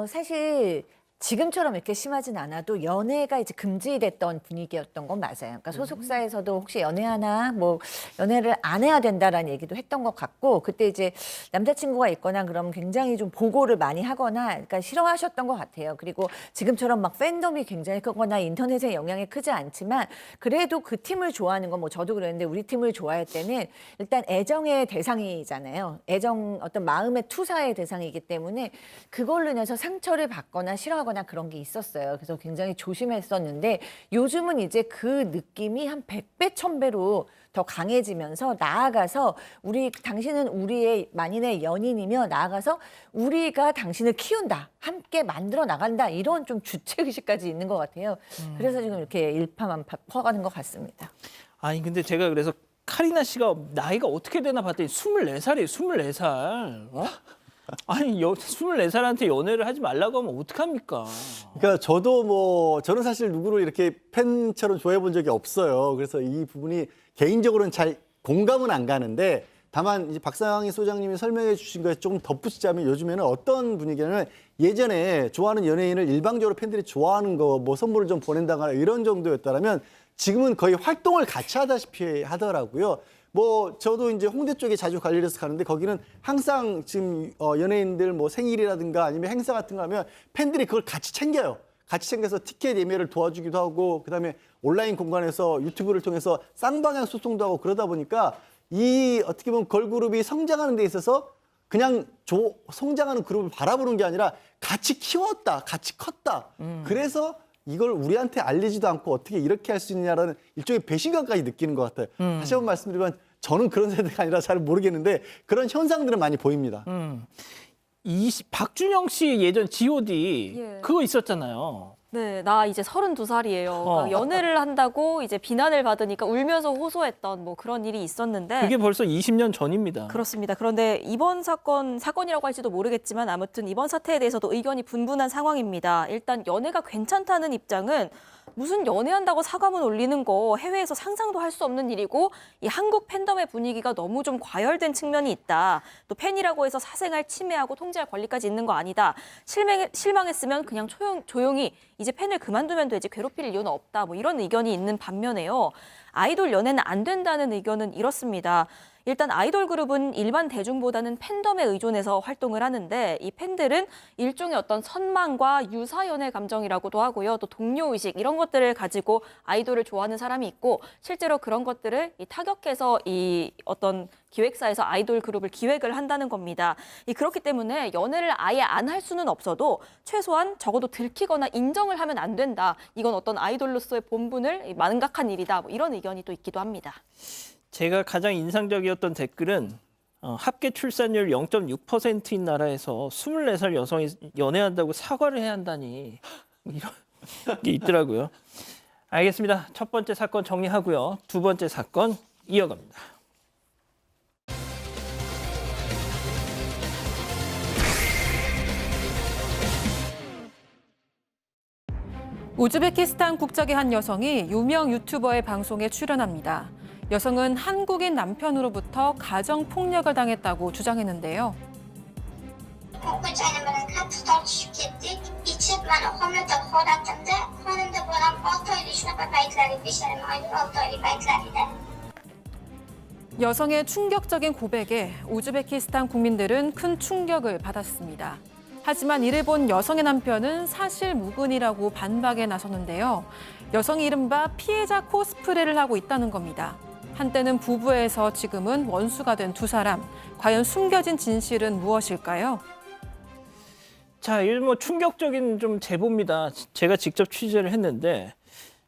사실 지금처럼 이렇게 심하진 않아도 연애가 이제 금지됐던 분위기였던 건 맞아요. 그러니까 소속사에서도 혹시 연애하나 뭐 연애를 안 해야 된다라는 얘기도 했던 것 같고 그때 이제 남자친구가 있거나 그러면 굉장히 좀 보고를 많이 하거나 그러니까 싫어하셨던 것 같아요. 그리고 지금처럼 막 팬덤이 굉장히 크거나 인터넷의 영향이 크지 않지만 그래도 그 팀을 좋아하는 건 뭐 저도 그랬는데 우리 팀을 좋아할 때는 일단 애정의 대상이잖아요. 애정 어떤 마음의 투사의 대상이기 때문에 그걸로 인해서 상처를 받거나 싫어하거나 그런 게 있었어요. 그래서 굉장히 조심했었는데 요즘은 이제 그 느낌이 한 100배, 1000배로 더 강해지면서 나아가서 당신은 우리의 만인의 연인이며 나아가서 우리가 당신을 키운다. 함께 만들어 나간다. 이런 좀 주체의식까지 있는 것 같아요. 그래서 지금 이렇게 일파만파 퍼가는 것 같습니다. 아니 근데 제가 그래서 카리나 씨가 나이가 어떻게 되나 봤더니 24살이에요. 24살. 아니 24살한테 연애를 하지 말라고 하면 어떡합니까? 그러니까 저는 사실 누구를 이렇게 팬처럼 좋아해 본 적이 없어요. 그래서 이 부분이 개인적으로는 잘 공감은 안 가는데 다만 이제 박상희 소장님이 설명해 주신 거에 조금 덧붙이자면 요즘에는 어떤 분위기냐면 예전에 좋아하는 연예인을 일방적으로 팬들이 좋아하는 거 뭐 선물을 좀 보낸다거나 이런 정도였다면 지금은 거의 활동을 같이 하다시피 하더라고요. 뭐 저도 이제 홍대 쪽에 자주 관리해서 가는데 거기는 항상 지금 연예인들 뭐 생일이라든가 아니면 행사 같은 거 하면 팬들이 그걸 같이 챙겨요. 같이 챙겨서 티켓 예매를 도와주기도 하고 그다음에 온라인 공간에서 유튜브를 통해서 쌍방향 소통도 하고 그러다 보니까 이 어떻게 보면 걸그룹이 성장하는 데 있어서 그냥 성장하는 그룹을 바라보는 게 아니라 같이 키웠다, 같이 컸다. 그래서 이걸 우리한테 알리지도 않고 어떻게 이렇게 할 수 있느냐라는 일종의 배신감까지 느끼는 것 같아요. 다시 한번 말씀드리면 저는 그런 세대가 아니라 잘 모르겠는데 그런 현상들은 많이 보입니다. 박준영 씨 예전 G.O.D 예. 그거 있었잖아요. 네, 나 이제 32살이에요. 연애를 한다고 이제 비난을 받으니까 울면서 호소했던 뭐 그런 일이 있었는데. 그게 벌써 20년 전입니다. 그렇습니다. 그런데 이번 사건이라고 할지도 모르겠지만 아무튼 이번 사태에 대해서도 의견이 분분한 상황입니다. 일단 연애가 괜찮다는 입장은 무슨 연애한다고 사과문 올리는 거 해외에서 상상도 할 수 없는 일이고 이 한국 팬덤의 분위기가 너무 좀 과열된 측면이 있다. 또 팬이라고 해서 사생활 침해하고 통제할 권리까지 있는 거 아니다. 실망했으면 그냥 조용히 이제 팬을 그만두면 되지 괴롭힐 이유는 없다. 뭐 이런 의견이 있는 반면에요. 아이돌 연애는 안 된다는 의견은 이렇습니다. 일단 아이돌 그룹은 일반 대중보다는 팬덤에 의존해서 활동을 하는데 이 팬들은 일종의 어떤 선망과 유사연애 감정이라고도 하고요. 또 동료의식 이런 것들을 가지고 아이돌을 좋아하는 사람이 있고 실제로 그런 것들을 타격해서 이 어떤 기획사에서 아이돌 그룹을 기획을 한다는 겁니다. 그렇기 때문에 연애를 아예 안 할 수는 없어도 최소한 적어도 들키거나 인정을 하면 안 된다. 이건 어떤 아이돌로서의 본분을 망각한 일이다. 뭐 이런 의견이 또 있기도 합니다. 제가 가장 인상적이었던 댓글은 합계 출산율 0.6%인 나라에서 24살 여성이 연애한다고 사과를 해야 한다니 이런 게 있더라고요. 알겠습니다. 첫 번째 사건 정리하고요. 두 번째 사건 이어갑니다. 우즈베키스탄 국적의 한 여성이 유명 유튜버의 방송에 출연합니다. 여성은 한국인 남편으로부터 가정 폭력을 당했다고 주장했는데요. 여성의 충격적인 고백에 우즈베키스탄 국민들은 큰 충격을 받았습니다. 하지만 이를 본 여성의 남편은 사실 무근이라고 반박에 나섰는데요. 여성이 이른바 피해자 코스프레를 하고 있다는 겁니다. 한때는 부부에서 지금은 원수가 된 두 사람. 과연 숨겨진 진실은 무엇일까요? 자, 이건 뭐 충격적인 좀 제보입니다. 제가 직접 취재를 했는데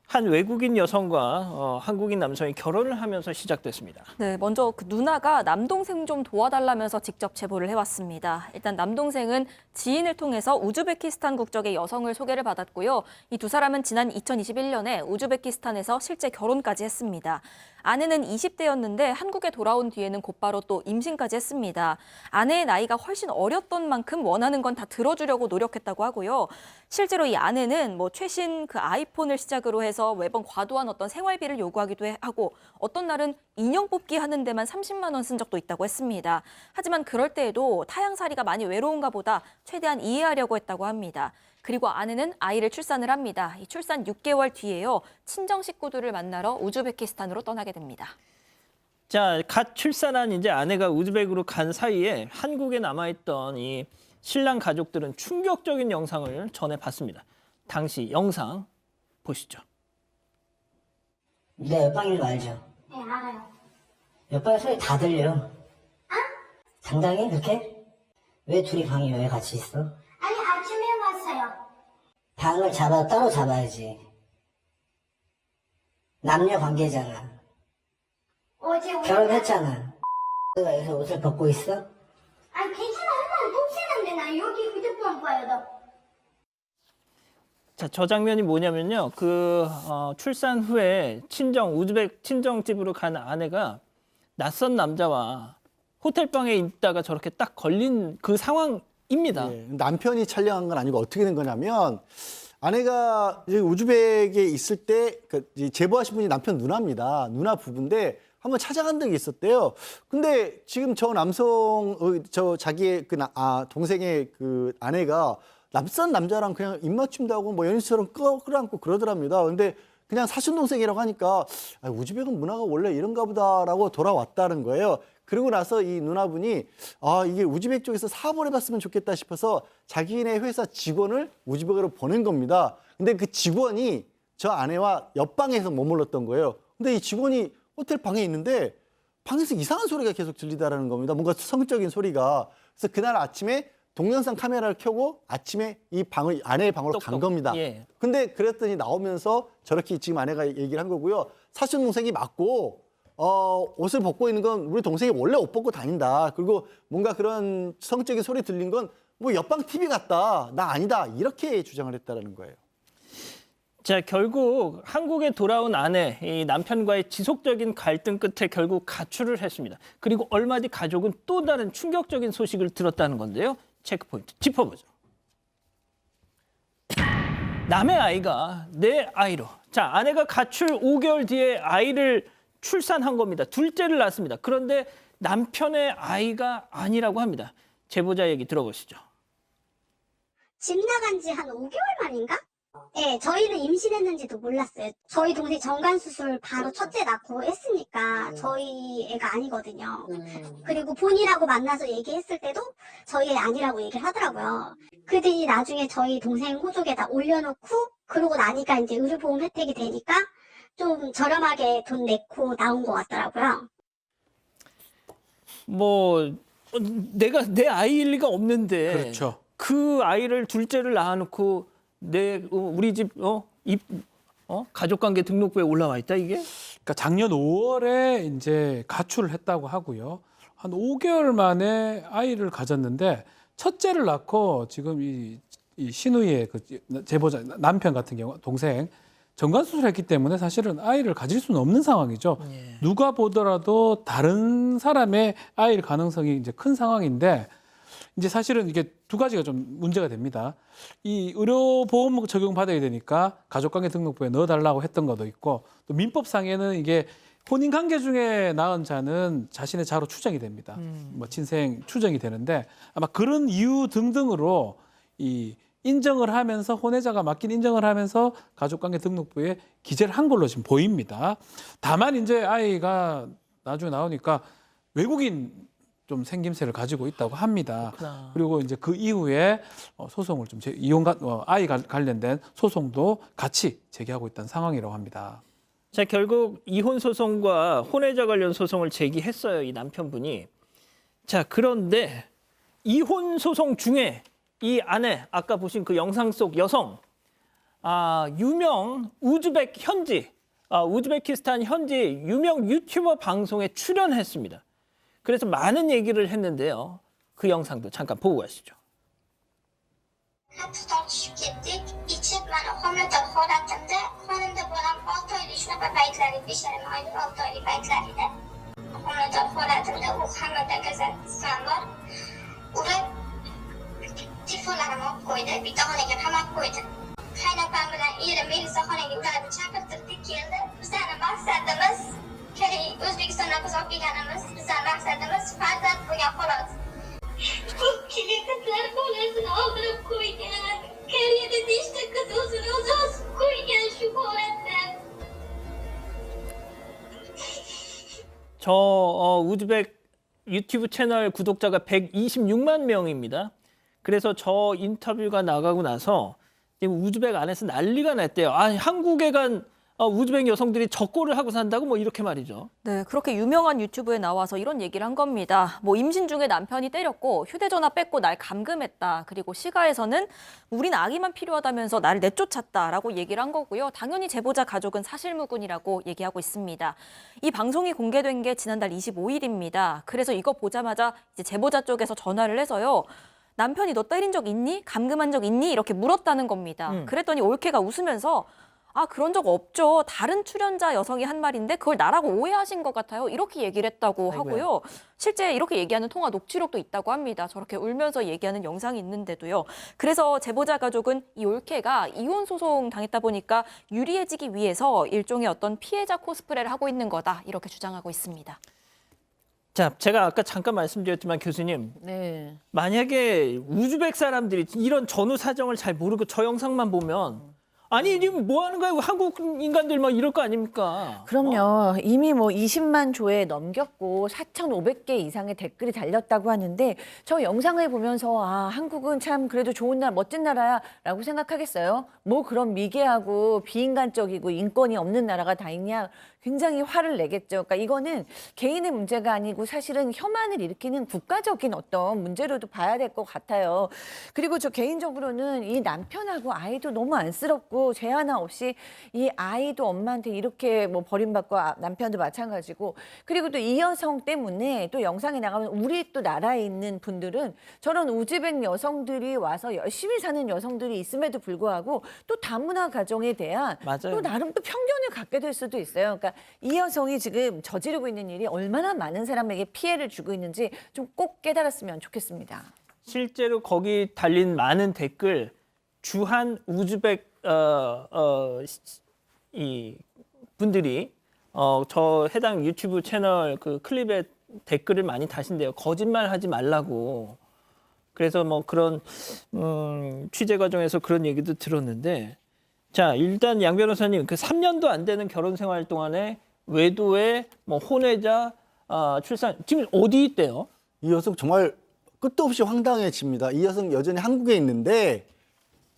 한 외국인 여성과 한국인 남성이 결혼을 하면서 시작됐습니다. 네, 먼저 그 누나가 남동생 좀 도와달라면서 직접 제보를 해왔습니다. 일단 남동생은 지인을 통해서 우즈베키스탄 국적의 여성을 소개를 받았고요. 이 두 사람은 지난 2021년에 우즈베키스탄에서 실제 결혼까지 했습니다. 아내는 20대였는데 한국에 돌아온 뒤에는 곧바로 또 임신까지 했습니다. 아내의 나이가 훨씬 어렸던 만큼 원하는 건 다 들어주려고 노력했다고 하고요. 실제로 이 아내는 뭐 최신 그 아이폰을 시작으로 해서 매번 과도한 어떤 생활비를 요구하기도 하고 어떤 날은 인형 뽑기 하는 데만 30만 원 쓴 적도 있다고 했습니다. 하지만 그럴 때에도 타향살이가 많이 외로운가 보다 최대한 이해하려고 했다고 합니다. 그리고 아내는 아이를 출산을 합니다. 이 출산 6개월 뒤에요. 친정 식구들을 만나러 우즈베키스탄으로 떠나게 됩니다. 자, 갓 출산한 이제 아내가 우즈벡으로 간 사이에 한국에 남아있던 이 신랑 가족들은 충격적인 영상을 전해봤습니다. 당시 영상 보시죠. 네, 옆방인 거 알죠? 네, 알아요. 옆방에 소리 다 들려요. 당당해, 그렇게? 왜 둘이 방에 왜 같이 있어? 아니, 아침에 왔어요. 방을 따로 잡아야지. 남녀 관계잖아. 어제 결혼했잖아. 내가 여기서 옷을 벗고 있어? 아니, 괜찮아. 한번 꼭 쓰는데 나 여기 휴대폰 봐요, 너. 자, 저 장면이 뭐냐면요. 출산 후에 우즈벡 친정집으로 간 아내가 낯선 남자와 호텔방에 있다가 저렇게 딱 걸린 그 상황입니다. 네, 남편이 촬영한 건 아니고 어떻게 된 거냐면 아내가 이제 우즈벡에 있을 때 제보하신 분이 남편 누나입니다. 누나 부부인데 한번 찾아간 적이 있었대요. 근데 지금 저 남성, 자기의 동생의 그 아내가 낯선 남자랑 그냥 입맞춤도 하고 뭐 연인처럼 끌어안고 그러더랍니다. 근데 그냥 사촌동생이라고 하니까 우즈벡은 문화가 원래 이런가 보다라고 돌아왔다는 거예요. 그러고 나서 이 누나분이 이게 우즈벡 쪽에서 사업을 해봤으면 좋겠다 싶어서 자기네 회사 직원을 우즈벡으로 보낸 겁니다. 근데 그 직원이 저 아내와 옆방에서 머물렀던 거예요. 근데 이 직원이 호텔 방에 있는데 방에서 이상한 소리가 계속 들리다라는 겁니다. 뭔가 성적인 소리가. 그래서 그날 아침에 동영상 카메라를 켜고 아침에 이 방을 아내의 방으로 간 겁니다. 예. 근데 그랬더니 나오면서 저렇게 지금 아내가 얘기를 한 거고요. 사촌 동생이 맞고 옷을 벗고 있는 건 우리 동생이 원래 옷 벗고 다닌다. 그리고 뭔가 그런 성적인 소리 들린 건 뭐 옆방 TV 같다. 나 아니다. 이렇게 주장을 했다라는 거예요. 자, 결국 한국에 돌아온 아내, 이 남편과의 지속적인 갈등 끝에 결국 가출을 했습니다. 그리고 얼마 뒤 가족은 또 다른 충격적인 소식을 들었다는 건데요. 체크포인트 짚어보죠. 남의 아이가 내 아이로. 자, 아내가 가출 5개월 뒤에 아이를 출산한 겁니다. 둘째를 낳았습니다. 그런데 남편의 아이가 아니라고 합니다. 제보자 얘기 들어보시죠. 집 나간 지 한 5개월 만인가? 네, 저희는 임신했는지도 몰랐어요. 저희 동생 정관수술 바로 첫째 낳고 했으니까 저희 애가 아니거든요. 그리고 본이라고 만나서 얘기했을 때도 저희 애 아니라고 얘기를 하더라고요. 그들이 나중에 저희 동생 호족에다 올려놓고 그러고 나니까 이제 의료보험 혜택이 되니까 좀 저렴하게 돈 내고 나온 것 같더라고요. 뭐 내가 내 아이일 리가 없는데 그렇죠. 그 아이를 둘째를 낳아놓고 우리 집 가족관계 등록부에 올라와 있다 이게? 그러니까 작년 5월에 이제 가출을 했다고 하고요. 한 5개월 만에 아이를 가졌는데 첫째를 낳고 지금 이 신우이의 그 제보자 남편 같은 경우 동생 정관 수술했기 때문에 사실은 아이를 가질 수는 없는 상황이죠. 예. 누가 보더라도 다른 사람의 아이일 가능성이 이제 큰 상황인데 이제 사실은 이게 두 가지가 좀 문제가 됩니다. 이 의료보험 적용받아야 되니까 가족관계 등록부에 넣어달라고 했던 것도 있고 또 민법상에는 이게 혼인관계 중에 낳은 자는 자신의 자로 추정이 됩니다. 뭐 친생 추정이 되는데 아마 그런 이유 등등으로 이 인정을 하면서 혼외자가 맞긴 인정을 하면서 가족관계 등록부에 기재를 한 걸로 지금 보입니다. 다만 이제 아이가 나중에 나오니까 외국인 좀 생김새를 가지고 있다고 합니다. 그렇구나. 그리고 이제 그 이후에 소송을 좀 아이 관련된 소송도 같이 제기하고 있다는 상황이라고 합니다. 자, 결국 이혼 소송과 혼외자 관련 소송을 제기했어요, 이 남편분이. 자, 그런데 이혼 소송 중에 이 아내, 아까 보신 그 영상 속 여성, 유명 우즈베키스탄 현지 유명 유튜버 방송에 출연했습니다. 그래서 많은 얘기를 했는데요. 그 영상도 잠깐 보고 가시죠. Hatto tartışıp gittik. İçip ben homelden horattımda. Hanımda bana 6 aylık şuna beklerdi. Bir şeyim aylık 6 aylık beklerdi. Homelden horattımda o hamada gezen sen var. Oraya telefonlarımı koydu. Bir de hanege hamak koydu. Kaynaktan bilen yerim verirse hanege ulardı çakırtırdı geldi. Bizden maksadımız O'zbekistondan biz olib kelganimiz bizning maqsadimiz farzand bo'lgan xolos. Ko'pchilik qizlar bolasini oldirib qo'ygan. Koreyada 5 ta qiz o'zini o'zi osib qo'ygan shu holatda. 저 우즈벡 유튜브 채널 구독자가 126만 명입니다. 그래서 저 인터뷰가 나가고 나서 지금 우즈벡 안에서 난리가 났대요. 한국에 간 우즈벡 여성들이 적고를 하고 산다고 뭐 이렇게 말이죠. 네, 그렇게 유명한 유튜브에 나와서 이런 얘기를 한 겁니다. 뭐 임신 중에 남편이 때렸고 휴대전화 뺏고 날 감금했다. 그리고 시가에서는 우린 아기만 필요하다면서 나를 내쫓았다라고 얘기를 한 거고요. 당연히 제보자 가족은 사실무근이라고 얘기하고 있습니다. 이 방송이 공개된 게 지난달 25일입니다. 그래서 이거 보자마자 이제 제보자 쪽에서 전화를 해서요. 남편이 너 때린 적 있니? 감금한 적 있니? 이렇게 물었다는 겁니다. 그랬더니 올케가 웃으면서 그런 적 없죠. 다른 출연자 여성이 한 말인데 그걸 나라고 오해하신 것 같아요. 이렇게 얘기를 했다고 하고요. 실제 이렇게 얘기하는 통화 녹취록도 있다고 합니다. 저렇게 울면서 얘기하는 영상이 있는데도요. 그래서 제보자 가족은 이 올케가 이혼 소송 당했다 보니까 유리해지기 위해서 일종의 어떤 피해자 코스프레를 하고 있는 거다. 이렇게 주장하고 있습니다. 자, 제가 아까 잠깐 말씀드렸지만 교수님, 네. 만약에 우즈벡 사람들이 이런 전후 사정을 잘 모르고 저 영상만 보면 아니 지금 뭐 하는 거야? 한국 인간들 막 이럴 거 아닙니까? 그럼요. 이미 뭐 20만 조회 넘겼고 4,500개 이상의 댓글이 달렸다고 하는데 저 영상을 보면서 한국은 참 그래도 좋은 나라, 멋진 나라라고 생각하겠어요? 뭐 그런 미개하고 비인간적이고 인권이 없는 나라가 다 있냐? 굉장히 화를 내겠죠. 그러니까 이거는 개인의 문제가 아니고 사실은 혐한을 일으키는 국가적인 어떤 문제로도 봐야 될 것 같아요. 그리고 저 개인적으로는 이 남편하고 아이도 너무 안쓰럽고 죄 하나 없이 이 아이도 엄마한테 이렇게 뭐 버림받고 남편도 마찬가지고 그리고 또 이 여성 때문에 또 영상에 나가면 우리 또 나라에 있는 분들은 저런 우즈벡 여성들이 와서 열심히 사는 여성들이 있음에도 불구하고 또 다문화 가정에 대한 맞아요. 또 나름 또 편견을 갖게 될 수도 있어요. 그러니까 이 여성이 지금 저지르고 있는 일이 얼마나 많은 사람에게 피해를 주고 있는지 좀 꼭 깨달았으면 좋겠습니다. 실제로 거기 달린 많은 댓글 주한 우즈벡 이 분들이 저 해당 유튜브 채널 그 클립에 댓글을 많이 다신대요. 거짓말하지 말라고. 그래서 뭐 그런 취재 과정에서 그런 얘기도 들었는데, 자 일단 양 변호사님 그 3년도 안 되는 결혼 생활 동안에 외도에 뭐 혼외자 출산 지금 어디 있대요? 이 여성 정말 끝도 없이 황당해집니다. 이 여성 여전히 한국에 있는데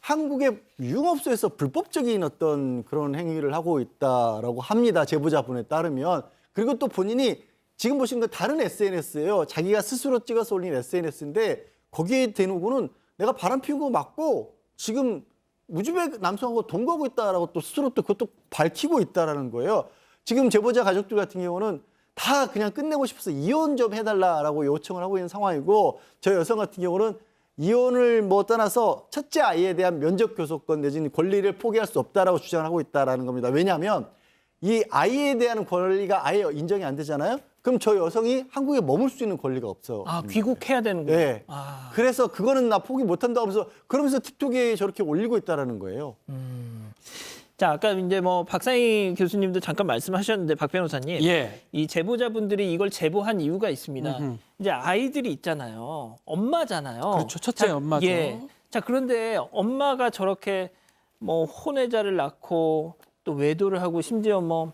한국의 유흥업소에서 불법적인 어떤 그런 행위를 하고 있다라고 합니다. 제보자분에 따르면. 그리고 또 본인이 지금 보신 건 다른 SNS예요. 자기가 스스로 찍어서 올린 SNS인데 거기에 대놓고는 내가 바람 피운 거 맞고 지금 우즈벡 남성하고 동거하고 있다라고 또 스스로 또 그것도 밝히고 있다라는 거예요. 지금 제보자 가족들 같은 경우는 다 그냥 끝내고 싶어서 이혼 좀 해달라라고 요청을 하고 있는 상황이고 저 여성 같은 경우는 이혼을 뭐 떠나서 첫째 아이에 대한 면접 교섭권 내지는 권리를 포기할 수 없다라고 주장을 하고 있다라는 겁니다. 왜냐하면 이 아이에 대한 권리가 아예 인정이 안 되잖아요. 그럼 저 여성이 한국에 머물 수 있는 권리가 없어. 귀국해야 되는군요. 네. 그래서 그거는 나 포기 못한다 하면서 그러면서 틱톡에 저렇게 올리고 있다라는 거예요. 자 아까 이제 뭐 박상희 교수님도 잠깐 말씀하셨는데 박 변호사님, 예. 이 제보자분들이 이걸 제보한 이유가 있습니다. 이제 아이들이 있잖아요. 엄마잖아요. 그렇죠. 첫째 엄마죠. 예. 자 그런데 엄마가 저렇게 뭐 혼외자를 낳고 또 외도를 하고 심지어 뭐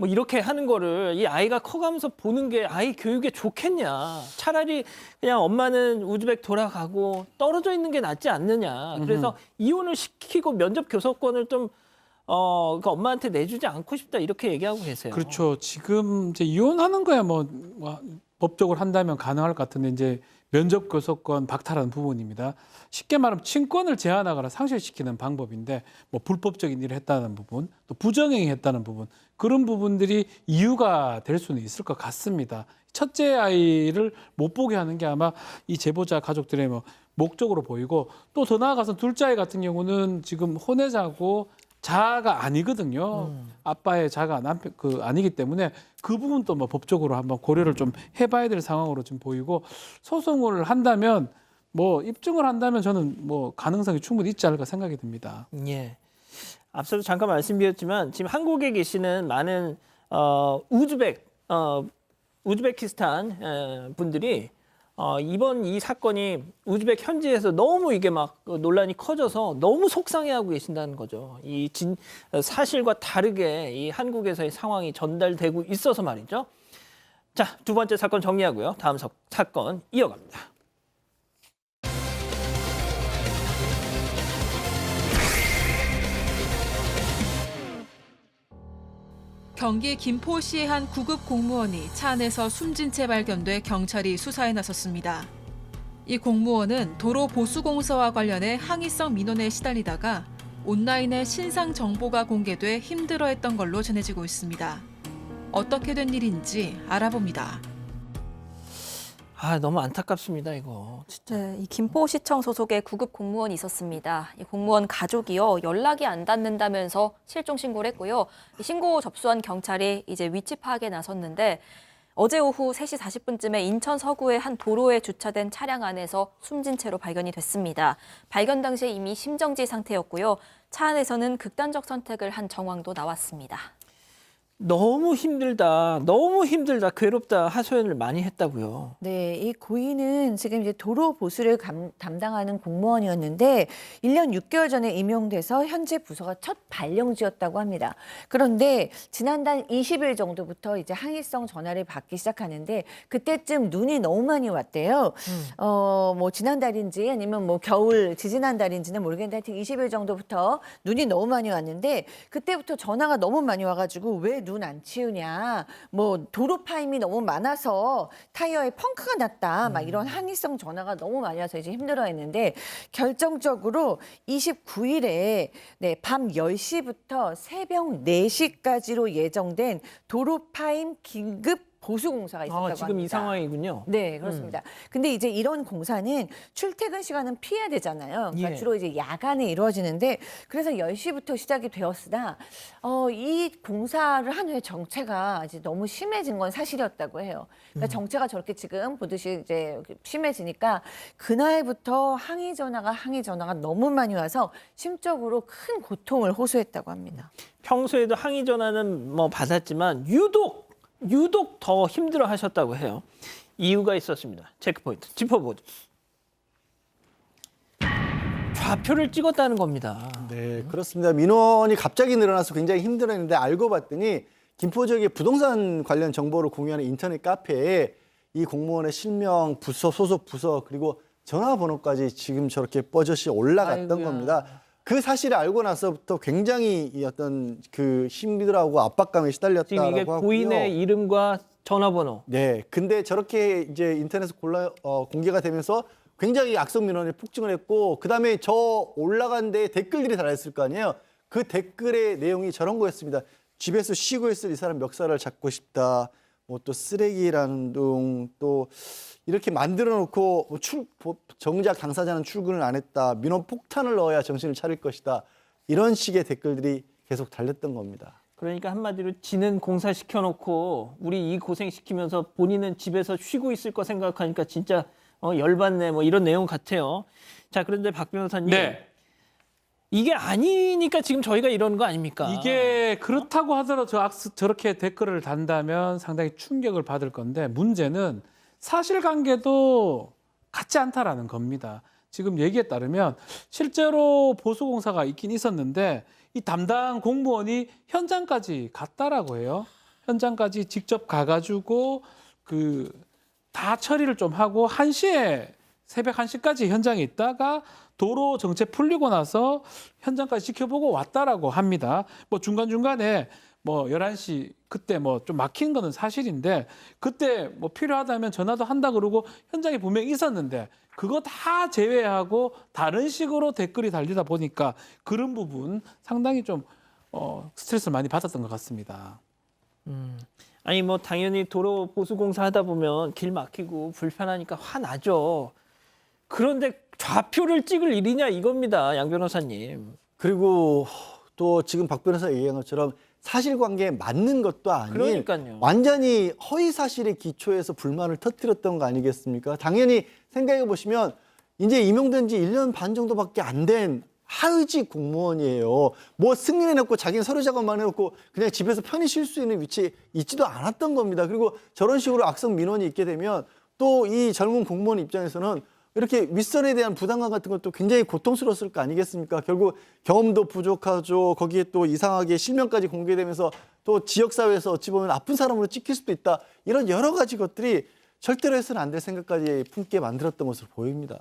이렇게 하는 거를 이 아이가 커가면서 보는 게 아이 교육에 좋겠냐. 차라리 그냥 엄마는 우즈벡 돌아가고 떨어져 있는 게 낫지 않느냐. 그래서 이혼을 시키고 면접 교섭권을 좀 그 엄마한테 내주지 않고 싶다 이렇게 얘기하고 계세요. 그렇죠. 지금 이제 이혼하는 거야 뭐 법적으로 한다면 가능할 것 같은데 이제 면접 교섭권 박탈하는 부분입니다. 쉽게 말하면 친권을 제한하거나 상실시키는 방법인데 뭐 불법적인 일을 했다는 부분, 또 부정행위 했다는 부분 그런 부분들이 이유가 될 수는 있을 것 같습니다. 첫째 아이를 못 보게 하는 게 아마 이 제보자 가족들의 뭐 목적으로 보이고 또 더 나아가서 둘째 아이 같은 경우는 지금 혼외자고 자아가 아니거든요. 아빠의 자아가 남편 아니기 때문에 그 부분도 뭐 법적으로 한번 고려를 좀 해봐야 될 상황으로 지금 보이고 소송을 한다면 뭐 입증을 한다면 저는 뭐 가능성이 충분히 있지 않을까 생각이 듭니다. 예. 앞서도 잠깐 말씀드렸지만 지금 한국에 계시는 많은 우즈베키스탄 분들이 이번 이 사건이 우즈벡 현지에서 너무 이게 막 논란이 커져서 너무 속상해하고 계신다는 거죠. 이 사실과 다르게 이 한국에서의 상황이 전달되고 있어서 말이죠. 자, 두 번째 사건 정리하고요. 다음 사건 이어갑니다. 경기 김포시의 한 구급 공무원이 차 안에서 숨진 채 발견돼 경찰이 수사에 나섰습니다. 이 공무원은 도로 보수공사와 관련해 항의성 민원에 시달리다가 온라인에 신상 정보가 공개돼 힘들어했던 걸로 전해지고 있습니다. 어떻게 된 일인지 알아봅니다. 너무 안타깝습니다, 이거. 진짜. 네, 이 김포시청 소속의 구급 공무원이 있었습니다. 이 공무원 가족이요, 연락이 안 닿는다면서 실종 신고를 했고요. 이 신고 접수한 경찰이 이제 위치 파악에 나섰는데 어제 오후 3시 40분쯤에 인천 서구의 한 도로에 주차된 차량 안에서 숨진 채로 발견이 됐습니다. 발견 당시에 이미 심정지 상태였고요. 차 안에서는 극단적 선택을 한 정황도 나왔습니다. 너무 힘들다, 괴롭다 하소연을 많이 했다고요. 네, 이 고인은 지금 이제 도로 보수를 담당하는 공무원이었는데 1년 6개월 전에 임용돼서 현재 부서가 첫 발령지였다고 합니다. 그런데 지난달 20일 정도부터 이제 항의성 전화를 받기 시작하는데 그때쯤 눈이 너무 많이 왔대요. 뭐 지난달인지 아니면 뭐 겨울 지지난달인지는 모르겠는데 하여튼 20일 정도부터 눈이 너무 많이 왔는데 그때부터 전화가 너무 많이 와가지고 왜 눈 안 치우냐, 뭐 도로 파임이 너무 많아서 타이어에 펑크가 났다, 막 이런 항의성 전화가 너무 많이 와서 이제 힘들어했는데 결정적으로 29일에 밤 10시부터 새벽 4시까지로 예정된 도로 파임 긴급 보수 공사가 있었다고 지금 합니다. 이 상황이군요. 네, 그렇습니다. 근데 이제 이런 공사는 출퇴근 시간은 피해야 되잖아요. 그러니까 예. 주로 이제 야간에 이루어지는데 그래서 10시부터 시작이 되었으나 이 공사를 한 후에 정체가 이제 너무 심해진 건 사실이었다고 해요. 그러니까 정체가 저렇게 지금 보듯이 이제 심해지니까 그날부터 항의 전화가 너무 많이 와서 심적으로 큰 고통을 호소했다고 합니다. 평소에도 항의 전화는 뭐 받았지만 유독 더 힘들어 하셨다고 해요. 이유가 있었습니다. 체크포인트 짚어보죠. 좌표를 찍었다는 겁니다. 네, 그렇습니다. 민원이 갑자기 늘어나서 굉장히 힘들었는데 알고 봤더니 김포 지역의 부동산 관련 정보를 공유하는 인터넷 카페에 이 공무원의 실명, 부서, 소속 부서 그리고 전화번호까지 지금 저렇게 뻐젓이 올라갔던 아이고야. 겁니다. 그 사실을 알고 나서부터 굉장히 이 어떤 그 힘들어하고 압박감에 시달렸다라고 지금 이게 하고요. 고인의 이름과 전화번호. 네, 근데 저렇게 이제 인터넷에 공개가 되면서 굉장히 악성 민원이 폭증을 했고 그다음에 저 올라간 데에 댓글들이 달렸을 거 아니에요. 그 댓글의 내용이 저런 거였습니다. 집에서 쉬고 있을 이 사람 멱살을 잡고 싶다. 뭐 또 쓰레기라는 둥 또 이렇게 만들어 놓고 정작 당사자는 출근을 안 했다. 민원 폭탄을 넣어야 정신을 차릴 것이다. 이런 식의 댓글들이 계속 달렸던 겁니다. 그러니까 한마디로 지는 공사 시켜놓고 우리 이 고생 시키면서 본인은 집에서 쉬고 있을 거 생각하니까 진짜 열받네 뭐 이런 내용 같아요. 자, 그런데 박 변호사님. 네. 이게 아니니까 지금 저희가 이러는 거 아닙니까? 이게 그렇다고 하더라도 저렇게 댓글을 단다면 상당히 충격을 받을 건데 문제는 사실관계도 같지 않다라는 겁니다. 지금 얘기에 따르면 실제로 보수공사가 있긴 있었는데 이 담당 공무원이 현장까지 갔다라고 해요. 현장까지 직접 가가지고 다 처리를 좀 하고 1시에 새벽 1시까지 현장에 있다가 도로 정체 풀리고 나서 현장까지 지켜보고 왔다라고 합니다. 뭐 중간중간에 뭐 11시 그때 뭐 좀 막힌 거는 사실인데 그때 뭐 필요하다면 전화도 한다 그러고 현장에 분명히 있었는데 그거 다 제외하고 다른 식으로 댓글이 달리다 보니까 그런 부분 상당히 좀 스트레스를 많이 받았던 것 같습니다. 아니 뭐 당연히 도로 보수 공사 하다 보면 길 막히고 불편하니까 화나죠. 그런데 좌표를 찍을 일이냐 이겁니다, 양 변호사님. 그리고 또 지금 박 변호사 얘기한 것처럼 사실관계에 맞는 것도 아닌 그러니까요. 완전히 허위 사실에 기초해서 불만을 터뜨렸던 거 아니겠습니까? 당연히 생각해 보시면 이제 임용된 지 1년 반 정도밖에 안 된 하의직 공무원이에요. 뭐 승인해놓고 자기는 서류 작업만 해놓고 그냥 집에서 편히 쉴 수 있는 위치에 있지도 않았던 겁니다. 그리고 저런 식으로 악성 민원이 있게 되면 또 이 젊은 공무원 입장에서는 이렇게 윗선에 대한 부담감 같은 것도 굉장히 고통스러웠을 거 아니겠습니까? 결국 경험도 부족하죠. 거기에 또 이상하게 실명까지 공개되면서 또 지역사회에서 어찌 보면 나쁜 사람으로 찍힐 수도 있다. 이런 여러 가지 것들이 절대로 해서는 안 될 생각까지 품게 만들었던 것으로 보입니다.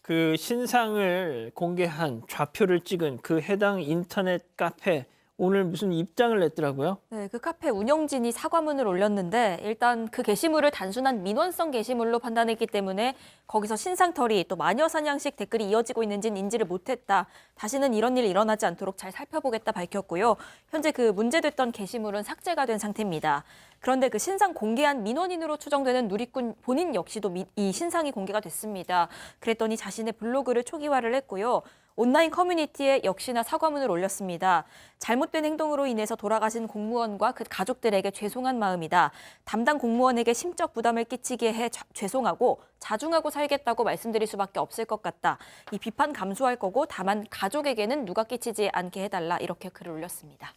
그 신상을 공개한 좌표를 찍은 그 해당 인터넷 카페 오늘 무슨 입장을 냈더라고요. 네, 그 카페 운영진이 사과문을 올렸는데 일단 그 게시물을 단순한 민원성 게시물로 판단했기 때문에 거기서 신상털이 또 마녀사냥식 댓글이 이어지고 있는지는 인지를 못했다. 다시는 이런 일이 일어나지 않도록 잘 살펴보겠다 밝혔고요. 현재 그 문제됐던 게시물은 삭제가 된 상태입니다. 그런데 그 신상 공개한 민원인으로 추정되는 누리꾼 본인 역시도 이 신상이 공개가 됐습니다. 그랬더니 자신의 블로그를 초기화를 했고요. 온라인 커뮤니티에 역시나 사과문을 올렸습니다. 잘못된 행동으로 인해서 돌아가신 공무원과 그 가족들에게 죄송한 마음이다. 담당 공무원에게 심적 부담을 끼치게 해 죄송하고 자중하고 살겠다고 말씀드릴 수밖에 없을 것 같다. 이 비판 감수할 거고 다만 가족에게는 누가 끼치지 않게 해달라. 이렇게 글을 올렸습니다.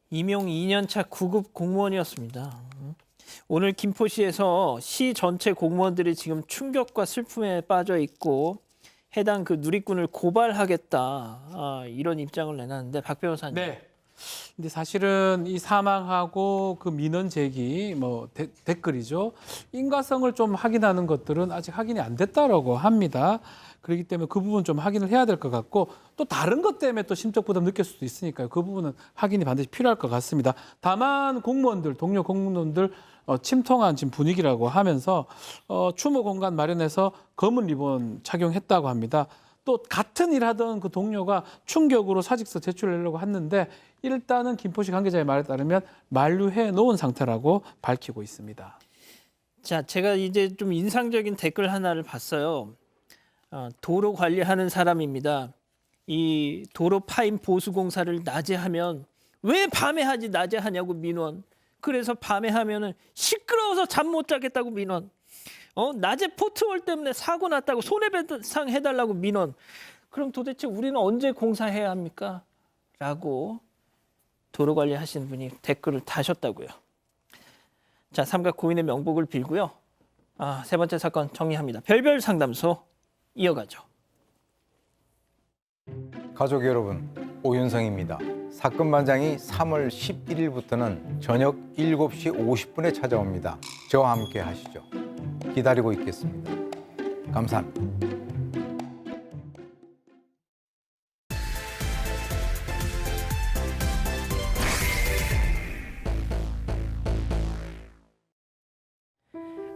임용 2년차 9급 공무원이었습니다. 오늘 김포시에서 시 전체 공무원들이 지금 충격과 슬픔에 빠져 있고 해당 그 누리꾼을 고발하겠다 이런 입장을 내놨는데 박 변호사님. 네. 근데 사실은 이 사망하고 그 민원 제기 뭐 댓글이죠. 인과성을 좀 확인하는 것들은 아직 확인이 안 됐다라고 합니다. 그렇기 때문에 그 부분 좀 확인을 해야 될 것 같고 또 다른 것 때문에 또 심적 부담 느낄 수도 있으니까요. 그 부분은 확인이 반드시 필요할 것 같습니다. 다만 공무원들, 동료 공무원들 침통한 지금 분위기라고 하면서 추모 공간 마련해서 검은 리본 착용했다고 합니다. 또 같은 일하던 그 동료가 충격으로 사직서 제출하려고 했는데 일단은 김포시 관계자의 말에 따르면 만류해 놓은 상태라고 밝히고 있습니다. 자, 제가 이제 좀 인상적인 댓글 하나를 봤어요. 도로 관리하는 사람입니다. 이 도로 파임 보수 공사를 낮에 하면 왜 밤에 하지 낮에 하냐고 민원. 그래서 밤에 하면은 시끄러워서 잠 못 자겠다고 민원. 낮에 포트홀 때문에 사고 났다고 손해배상 해달라고 민원. 그럼 도대체 우리는 언제 공사해야 합니까? 라고 도로 관리하시는 분이 댓글을 다셨다고요. 자, 삼각 고인의 명복을 빌고요. 세 번째 사건 정리합니다. 별별 상담소 이어가죠. 가족 여러분, 오윤성입니다. 사건 반장이 3월 11일부터는 저녁 7시 50분에 찾아옵니다. 저와 함께 하시죠. 기다리고 있겠습니다. 감사합니다.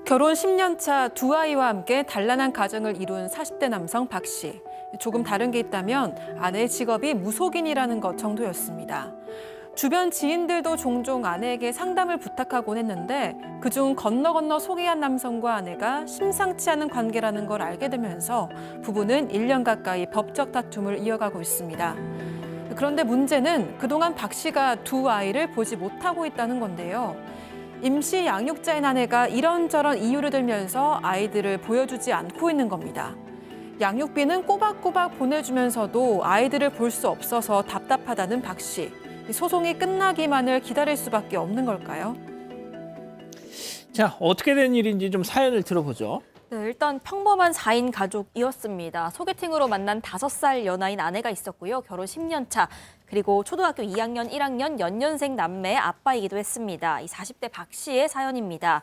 결혼 10년 차 두 아이와 함께 단란한 가정을 이룬 40대 남성 박 씨. 조금 다른 게 있다면 아내의 직업이 무속인이라는 것 정도였습니다. 주변 지인들도 종종 아내에게 상담을 부탁하곤 했는데 그중 건너 소개한 남성과 아내가 심상치 않은 관계라는 걸 알게 되면서 부부는 1년 가까이 법적 다툼을 이어가고 있습니다. 그런데 문제는 그동안 박 씨가 두 아이를 보지 못하고 있다는 건데요. 임시 양육자인 아내가 이런저런 이유를 들면서 아이들을 보여주지 않고 있는 겁니다. 양육비는 꼬박꼬박 보내주면서도 아이들을 볼 수 없어서 답답하다는 박 씨. 소송이 끝나기만을 기다릴 수밖에 없는 걸까요? 자, 어떻게 된 일인지 좀 사연을 들어보죠. 네, 일단 평범한 4인 가족이었습니다. 소개팅으로 만난 5살 연하인 아내가 있었고요. 결혼 10년 차, 그리고 초등학교 2학년, 1학년 연년생 남매의 아빠이기도 했습니다. 이 40대 박 씨의 사연입니다.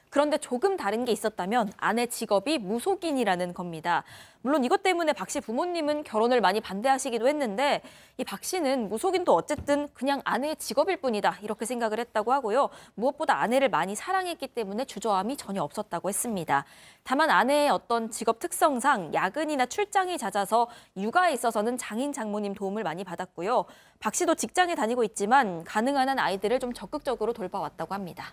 그런데 조금 다른 게 있었다면 아내 직업이 무속인이라는 겁니다. 물론 이것 때문에 박 씨 부모님은 결혼을 많이 반대하시기도 했는데 이 박 씨는 무속인도 어쨌든 그냥 아내의 직업일 뿐이다 이렇게 생각을 했다고 하고요. 무엇보다 아내를 많이 사랑했기 때문에 주저함이 전혀 없었다고 했습니다. 다만 아내의 어떤 직업 특성상 야근이나 출장이 잦아서 육아에 있어서는 장인 장모님 도움을 많이 받았고요. 박 씨도 직장에 다니고 있지만 가능한 한 아이들을 좀 적극적으로 돌봐왔다고 합니다.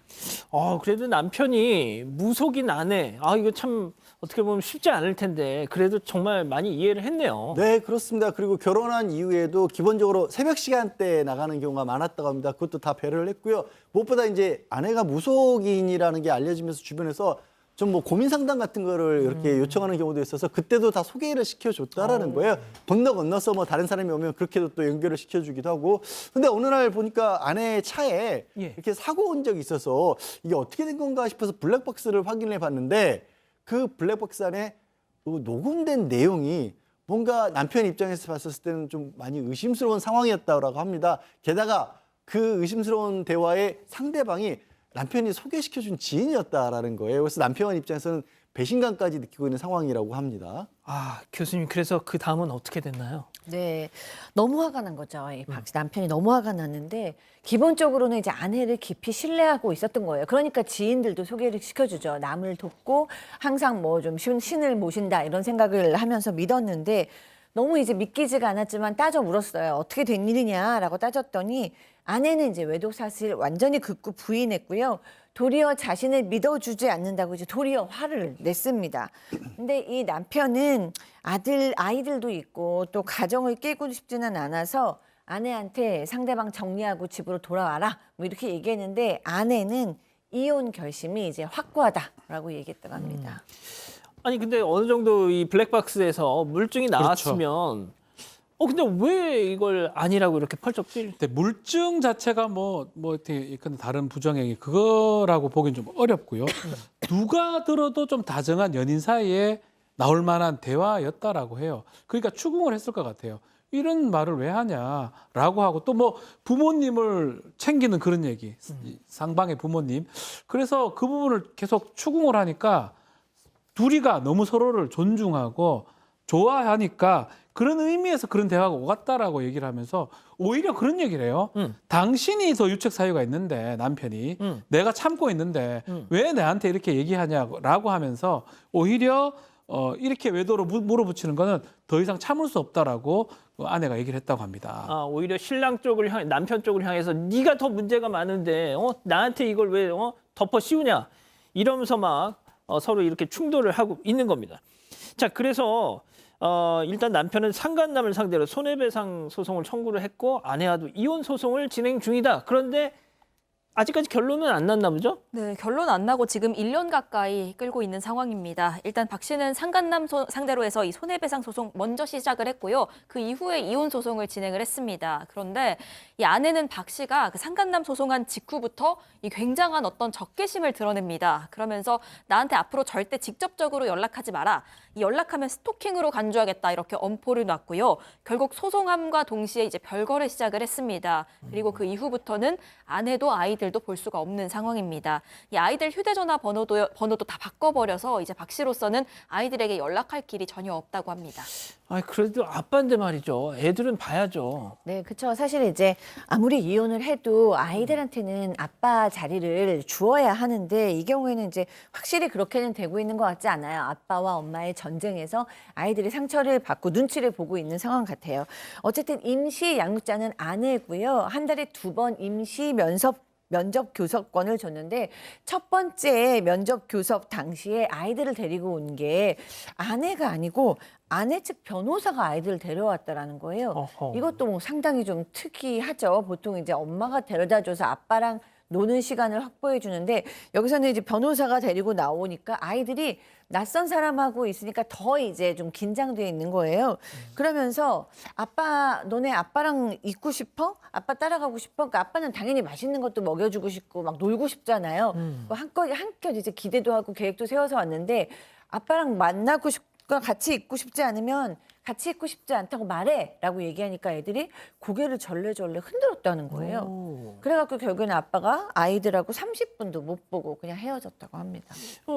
그래도 남편이 무속인 아내, 이거 참 어떻게 보면 쉽지 않을 텐데 그래도 정말 많이 이해를 했네요. 네, 그렇습니다. 그리고 결혼한 이후에도 기본적으로 새벽 시간대에 나가는 경우가 많았다고 합니다. 그것도 다 배려를 했고요. 무엇보다 이제 아내가 무속인이라는 게 알려지면서 주변에서 좀 뭐 고민 상담 같은 거를 이렇게 요청하는 경우도 있어서 그때도 다 소개를 시켜줬다라는 거예요. 건너서 뭐 다른 사람이 오면 그렇게도 또 연결을 시켜주기도 하고. 근데 어느 날 보니까 아내 차에 이렇게 사고 온 적이 있어서 이게 어떻게 된 건가 싶어서 블랙박스를 확인해 봤는데 그 블랙박스 안에 녹음된 내용이 뭔가 남편 입장에서 봤을 때는 좀 많이 의심스러운 상황이었다고 합니다. 게다가 그 의심스러운 대화의 상대방이 남편이 소개시켜준 지인이었다라는 거예요. 그래서 남편 입장에서는 배신감까지 느끼고 있는 상황이라고 합니다. 교수님, 그래서 그 다음은 어떻게 됐나요? 네, 너무 화가 난 거죠. 이 박 씨 남편이 너무 화가 났는데 기본적으로는 이제 아내를 깊이 신뢰하고 있었던 거예요. 그러니까 지인들도 소개를 시켜주죠. 남을 돕고 항상 뭐 좀 신을 모신다 이런 생각을 하면서 믿었는데 너무 이제 믿기지가 않았지만 따져 물었어요. 어떻게 된 일이냐라고 따졌더니 아내는 이제 외도 사실 완전히 극구 부인했고요. 도리어 자신을 믿어주지 않는다고 이제 도리어 화를 냈습니다. 근데 이 남편은 아이들도 있고 또 가정을 깨고 싶지는 않아서 아내한테 상대방 정리하고 집으로 돌아와라 뭐 이렇게 얘기했는데 아내는 이혼 결심이 이제 확고하다라고 얘기했다고 합니다. 아니 근데 어느 정도 이 블랙박스에서 물증이 나왔으면 근데 왜 이걸 아니라고 이렇게 펄쩍 뛸? 근데 물증 자체가 뭐 이렇게 다른 부정행위 그거라고 보기는 좀 어렵고요. 누가 들어도 좀 다정한 연인 사이에 나올 만한 대화였다라고 해요. 그러니까 추궁을 했을 것 같아요. 이런 말을 왜 하냐라고 하고 또 뭐 부모님을 챙기는 그런 얘기, 상방의 부모님. 그래서 그 부분을 계속 추궁을 하니까 둘이가 너무 서로를 존중하고 좋아하니까 그런 의미에서 그런 대화가 오갔다라고 얘기를 하면서 오히려 그런 얘기를 해요. 당신이 더 유책 사유가 있는데 남편이 내가 참고 있는데 왜 나한테 이렇게 얘기하냐라고 하면서 오히려 이렇게 외도로 물어붙이는 거는 더 이상 참을 수 없다라고 아내가 얘기를 했다고 합니다. 아, 오히려 신랑 쪽을 향해 남편 쪽을 향해서 네가 더 문제가 많은데 나한테 이걸 왜 덮어 씌우냐 이러면서 막 서로 이렇게 충돌을 하고 있는 겁니다. 자, 그래서 일단 남편은 상간남을 상대로 손해배상 소송을 청구를 했고 아내와도 이혼 소송을 진행 중이다. 그런데 아직까지 결론은 안 났나 보죠? 네, 결론 안 나고 지금 1년 가까이 끌고 있는 상황입니다. 일단 박 씨는 상간남 상대로 해서 이 손해배상 소송 먼저 시작을 했고요. 그 이후에 이혼 소송을 진행을 했습니다. 그런데 이 아내는 박 씨가 그 상간남 소송한 직후부터 이 굉장한 어떤 적개심을 드러냅니다. 그러면서 나한테 앞으로 절대 직접적으로 연락하지 마라. 이 연락하면 스토킹으로 간주하겠다 이렇게 엄포를 놨고요. 결국 소송함과 동시에 이제 별거를 시작을 했습니다. 그리고 그 이후부터는 아내도 아이들도 볼 수가 없는 상황입니다. 이 아이들 휴대전화 번호도 다 바꿔버려서 이제 박 씨로서는 아이들에게 연락할 길이 전혀 없다고 합니다. 아, 그래도 아빠인데 말이죠. 애들은 봐야죠. 네, 그렇죠. 사실 이제 아무리 이혼을 해도 아이들한테는 아빠 자리를 주어야 하는데 이 경우에는 이제 확실히 그렇게는 되고 있는 것 같지 않아요. 아빠와 엄마의 전쟁에서 아이들이 상처를 받고 눈치를 보고 있는 상황 같아요. 어쨌든 임시 양육자는 아내고요. 한 달에 2번 임시 면접 교섭권을 줬는데 첫 번째 면접 교섭 당시에 아이들을 데리고 온 게 아내가 아니고 아내 측 변호사가 아이들을 데려왔다라는 거예요. 어허. 이것도 뭐 상당히 좀 특이하죠. 보통 이제 엄마가 데려다줘서 아빠랑 노는 시간을 확보해 주는데 여기서는 이제 변호사가 데리고 나오니까 아이들이 낯선 사람하고 있으니까 더 이제 좀 긴장돼 있는 거예요. 그러면서 아빠, 너네 아빠랑 있고 싶어? 아빠 따라가고 싶어? 그러니까 아빠는 당연히 맛있는 것도 먹여주고 싶고 막 놀고 싶잖아요. 한껏 이제 기대도 하고 계획도 세워서 왔는데 아빠랑 만나고 싶고 같이 있고 싶지 않으면 같이 있고 싶지 않다고 말해라고 얘기하니까 애들이 고개를 절레절레 흔들었다는 거예요. 그래갖고 결국에는 아빠가 아이들하고 30분도 못 보고 그냥 헤어졌다고 합니다.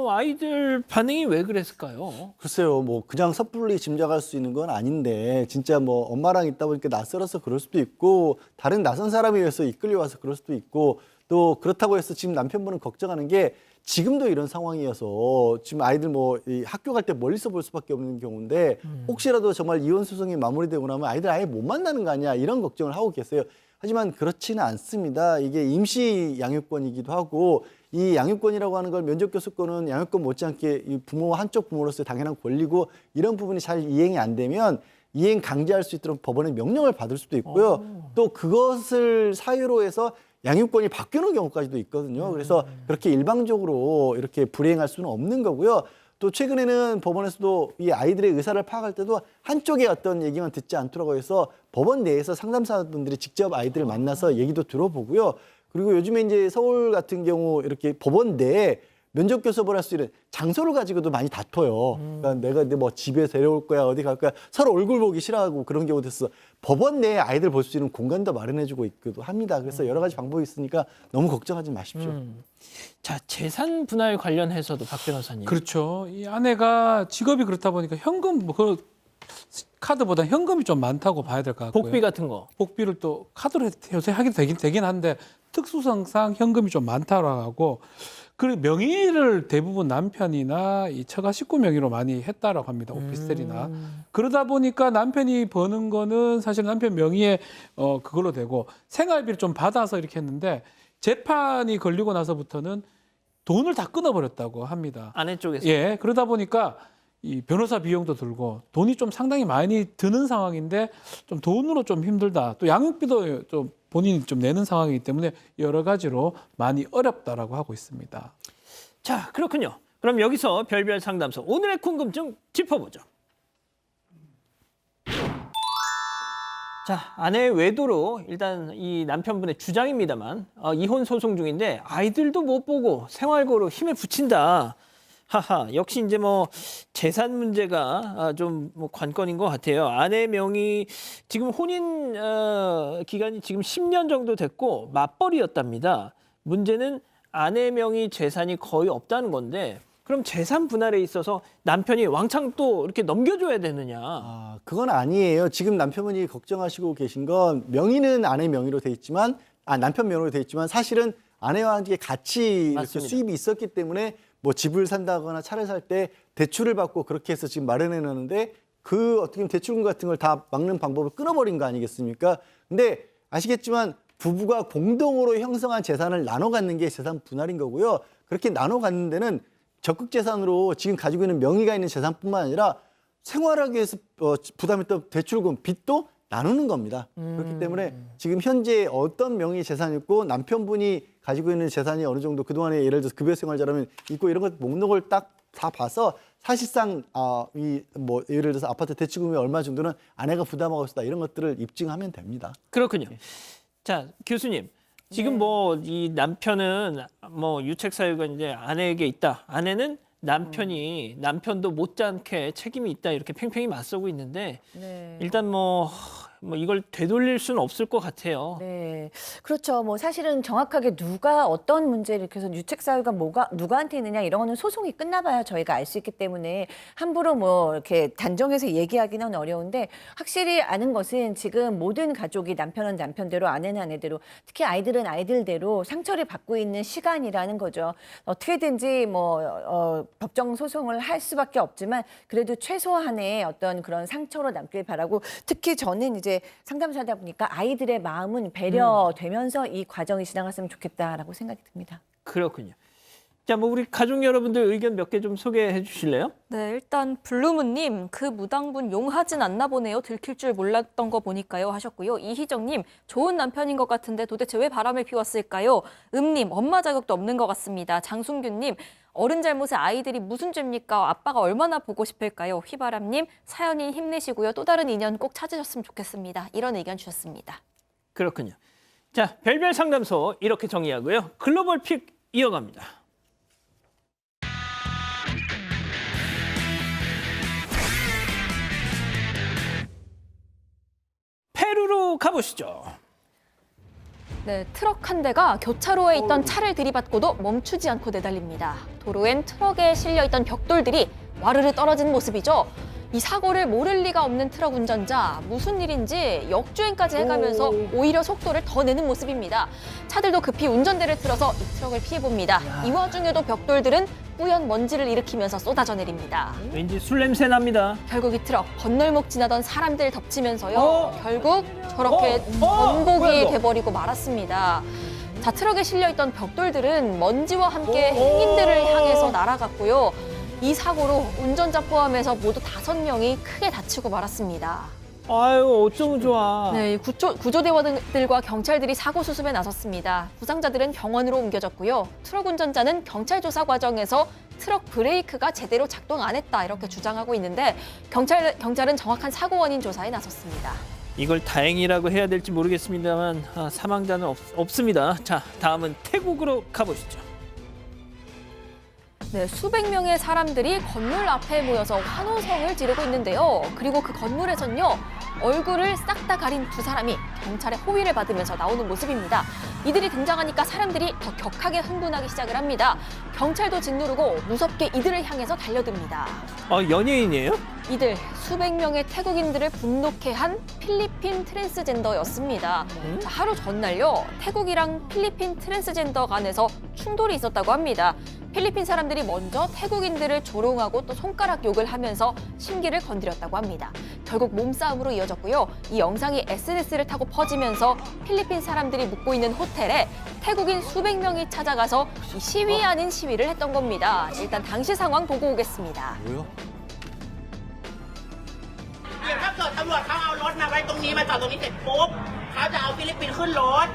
아이들 반응이 왜 그랬을까요? 글쎄요, 뭐 그냥 섣불리 짐작할 수 있는 건 아닌데 진짜 뭐 엄마랑 있다 보니까 낯설어서 그럴 수도 있고 다른 낯선 사람에 의해서 이끌려와서 그럴 수도 있고 또 그렇다고 해서 지금 남편분은 걱정하는 게 지금도 이런 상황이어서 지금 아이들 뭐 이 학교 갈 때 멀리서 볼 수밖에 없는 경우인데 혹시라도 정말 이혼 소송이 마무리되고 나면 아이들 아예 못 만나는 거 아니야 이런 걱정을 하고 계세요. 하지만 그렇지는 않습니다. 이게 임시 양육권이기도 하고 이 양육권이라고 하는 걸 면접교섭권은 양육권 못지않게 이 부모 한쪽 부모로서의 당연한 권리고 이런 부분이 잘 이행이 안 되면 이행 강제할 수 있도록 법원의 명령을 받을 수도 있고요. 또 그것을 사유로 해서 양육권이 바뀌는 경우까지도 있거든요. 그래서 그렇게 일방적으로 이렇게 불이행할 수는 없는 거고요. 또 최근에는 법원에서도 이 아이들의 의사를 파악할 때도 한쪽의 어떤 얘기만 듣지 않도록 해서 법원 내에서 상담사분들이 직접 아이들을 만나서 얘기도 들어보고요. 그리고 요즘에 이제 서울 같은 경우 이렇게 법원 내에 면접 교섭을 할 수 있는 장소를 가지고도 많이 다퉈요. 그러니까 내가 뭐 집에 데려올 거야, 어디 갈 거야. 서로 얼굴 보기 싫어하고 그런 경우도 있어. 법원 내에 아이들 볼 수 있는 공간도 마련해주고 있기도 합니다. 그래서 여러 가지 방법이 있으니까 너무 걱정하지 마십시오. 자, 재산 분할 관련해서도 박 변호사님. 그렇죠. 이 아내가 직업이 그렇다 보니까 현금 그 카드보다 현금이 좀 많다고 봐야 될 것 같고요. 복비 같은 거. 복비를 또 카드로 요새 하긴 되긴 한데 특수성상 현금이 좀 많다고 하고 그리고 명의를 대부분 남편이나 이 처가 식구 명의로 많이 했다라고 합니다. 오피스텔이나. 그러다 보니까 남편이 버는 거는 사실 남편 명의에 그걸로 되고 생활비를 좀 받아서 이렇게 했는데 재판이 걸리고 나서부터는 돈을 다 끊어버렸다고 합니다. 아내 쪽에서. 예, 그러다 보니까 이 변호사 비용도 들고 돈이 좀 상당히 많이 드는 상황인데 좀 돈으로 좀 힘들다. 또 양육비도 좀 본인이 좀 내는 상황이기 때문에 여러 가지로 많이 어렵다라고 하고 있습니다. 자, 그렇군요. 그럼 여기서 별별 상담소 오늘의 궁금증 짚어보죠. 자, 아내의 외도로 일단 이 남편분의 주장입니다만 이혼 소송 중인데 아이들도 못 보고 생활고로 힘에 부친다 하하, 역시 이제 뭐 재산 문제가 좀 뭐 관건인 것 같아요. 아내 명의 지금 혼인 기간이 지금 10년 정도 됐고 맞벌이였답니다. 문제는 아내 명의 재산이 거의 없다는 건데 그럼 재산 분할에 있어서 남편이 왕창 또 이렇게 넘겨줘야 되느냐? 그건 아니에요. 지금 남편분이 걱정하시고 계신 건 명의는 아내 명의로 돼 있지만 남편 명의로 돼 있지만 사실은 아내와 함께 같이 이렇게 맞습니다. 수입이 있었기 때문에 뭐 집을 산다거나 차를 살 때 대출을 받고 그렇게 해서 지금 마련해 놨는데 그 어떻게 보면 대출금 같은 걸 다 막는 방법을 끊어버린 거 아니겠습니까? 근데 아시겠지만 부부가 공동으로 형성한 재산을 나눠 갖는 게 재산 분할인 거고요. 그렇게 나눠 갖는 데는 적극 재산으로 지금 가지고 있는 명의가 있는 재산뿐만 아니라 생활하기 위해서 부담했던 대출금, 빚도 나누는 겁니다. 그렇기 때문에 지금 현재 어떤 명의 재산이 있고 남편분이 가지고 있는 재산이 어느 정도 그동안에 예를 들어서 급여 생활자라면 있고 이런 것 목록을 딱 다 봐서 사실상 이 뭐 예를 들어서 아파트 대출금이 얼마 정도는 아내가 부담하고 있다 이런 것들을 입증하면 됩니다. 그렇군요. 자, 교수님. 지금 뭐 이 남편은 뭐 유책 사유가 이제 아내에게 있다. 아내는 남편이 남편도 못지않게 책임이 있다 이렇게 팽팽히 맞서고 있는데 네. 일단 뭐 이걸 되돌릴 수는 없을 것 같아요. 네, 그렇죠. 뭐 사실은 정확하게 누가 어떤 문제를 이렇게 해서 유책 사유가 뭐가 누구한테 있느냐 이런 거는 소송이 끝나봐야 저희가 알 수 있기 때문에 함부로 뭐 이렇게 단정해서 얘기하기는 어려운데 확실히 아는 것은 지금 모든 가족이 남편은 남편대로 아내는 아내대로 특히 아이들은 아이들대로 상처를 받고 있는 시간이라는 거죠. 어떻게든지 뭐 법정 소송을 할 수밖에 없지만 그래도 최소한의 어떤 그런 상처로 남길 바라고 특히 저는 이제 상담사다 보니까 아이들의 마음은 배려되면서 이 과정이 지나갔으면 좋겠다라고 생각이 듭니다. 그렇군요. 자, 뭐 우리 가족 여러분들 의견 몇 개 좀 소개해 주실래요? 네, 일단 블루문님 그 무당분 용하진 않나 보네요. 들킬 줄 몰랐던 거 보니까요 하셨고요. 이희정님 좋은 남편인 것 같은데 도대체 왜 바람을 피웠을까요? 님 엄마 자격도 없는 것 같습니다. 장순규님 어른 잘못에 아이들이 무슨 죄입니까? 아빠가 얼마나 보고 싶을까요? 휘바람님 사연인 힘내시고요. 또 다른 인연 꼭 찾으셨으면 좋겠습니다. 이런 의견 주셨습니다. 그렇군요. 자, 별별 상담소 이렇게 정리하고요. 글로벌 픽 이어갑니다. 페루로 가보시죠. 네, 트럭 한 대가 교차로에 있던 차를 들이받고도 멈추지 않고 내달립니다. 도로엔 트럭에 실려있던 벽돌들이 와르르 떨어진 모습이죠. 이 사고를 모를 리가 없는 트럭 운전자, 무슨 일인지 역주행까지 해가면서 오히려 속도를 더 내는 모습입니다. 차들도 급히 운전대를 틀어서 이 트럭을 피해봅니다. 이 와중에도 벽돌들은 뿌연 먼지를 일으키면서 쏟아져 내립니다. 왠지 술 냄새 납니다. 결국 이 트럭 건널목 지나던 사람들 덮치면서요. 결국 저렇게 전복이 돼버리고 말았습니다. 자, 트럭에 실려있던 벽돌들은 먼지와 함께 행인들을 향해서 날아갔고요. 이 사고로 운전자 포함해서 모두 5명이 크게 다치고 말았습니다. 아유, 어쩌면 좋아. 네, 구조대원들과 경찰들이 사고 수습에 나섰습니다. 부상자들은 병원으로 옮겨졌고요. 트럭 운전자는 경찰 조사 과정에서 트럭 브레이크가 제대로 작동 안 했다 이렇게 주장하고 있는데 경찰은 정확한 사고 원인 조사에 나섰습니다. 이걸 다행이라고 해야 될지 모르겠습니다만 사망자는 없습니다. 자, 다음은 태국으로 가보시죠. 네, 수백 명의 사람들이 건물 앞에 모여서 환호성을 지르고 있는데요. 그리고 그 건물에선요, 얼굴을 싹 다 가린 두 사람이 경찰의 호위를 받으면서 나오는 모습입니다. 이들이 등장하니까 사람들이 더 격하게 흥분하기 시작을 합니다. 경찰도 짓누르고 무섭게 이들을 향해서 달려듭니다. 연예인이에요? 이들 수백 명의 태국인들을 분노케 한 필리핀 트랜스젠더였습니다. 자, 하루 전날요, 태국이랑 필리핀 트랜스젠더 간에서 충돌이 있었다고 합니다. 필리핀 사람들이 먼저 태국인들을 조롱하고 또 손가락 욕을 하면서 심기를 건드렸다고 합니다. 결국 몸싸움으로 이어졌고요. 이 영상이 SNS를 타고 퍼지면서 필리핀 사람들이 묵고 있는 호텔에 태국인 수백 명이 찾아가서 이 시위 아닌 시위를 했던 겁니다. 일단 당시 상황 보고 오겠습니다. 뭐요? ถ้าเกิดตำรวจเขาเอารถมาไว้ตรงนี้มาจอดตรงนี้เสร็จปุ๊บเขาจะเอาฟิลิปปินส์ขึ้นรถ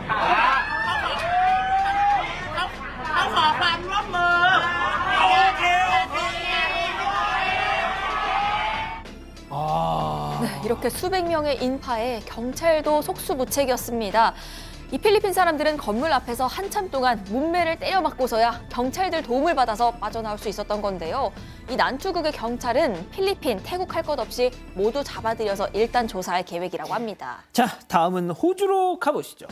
เขาขอความร่วมมือ 네, 이렇게 수백 명의 인파에 경찰도 속수무책이었습니다. 이 필리핀 사람들은 건물 앞에서 한참 동안 문매를 때려 맞고서야 경찰들 도움을 받아서 빠져나올 수 있었던 건데요. 이 난투극의 경찰은 필리핀, 태국 할 것 없이 모두 잡아들여서 일단 조사할 계획이라고 합니다. 자, 다음은 호주로 가보시죠.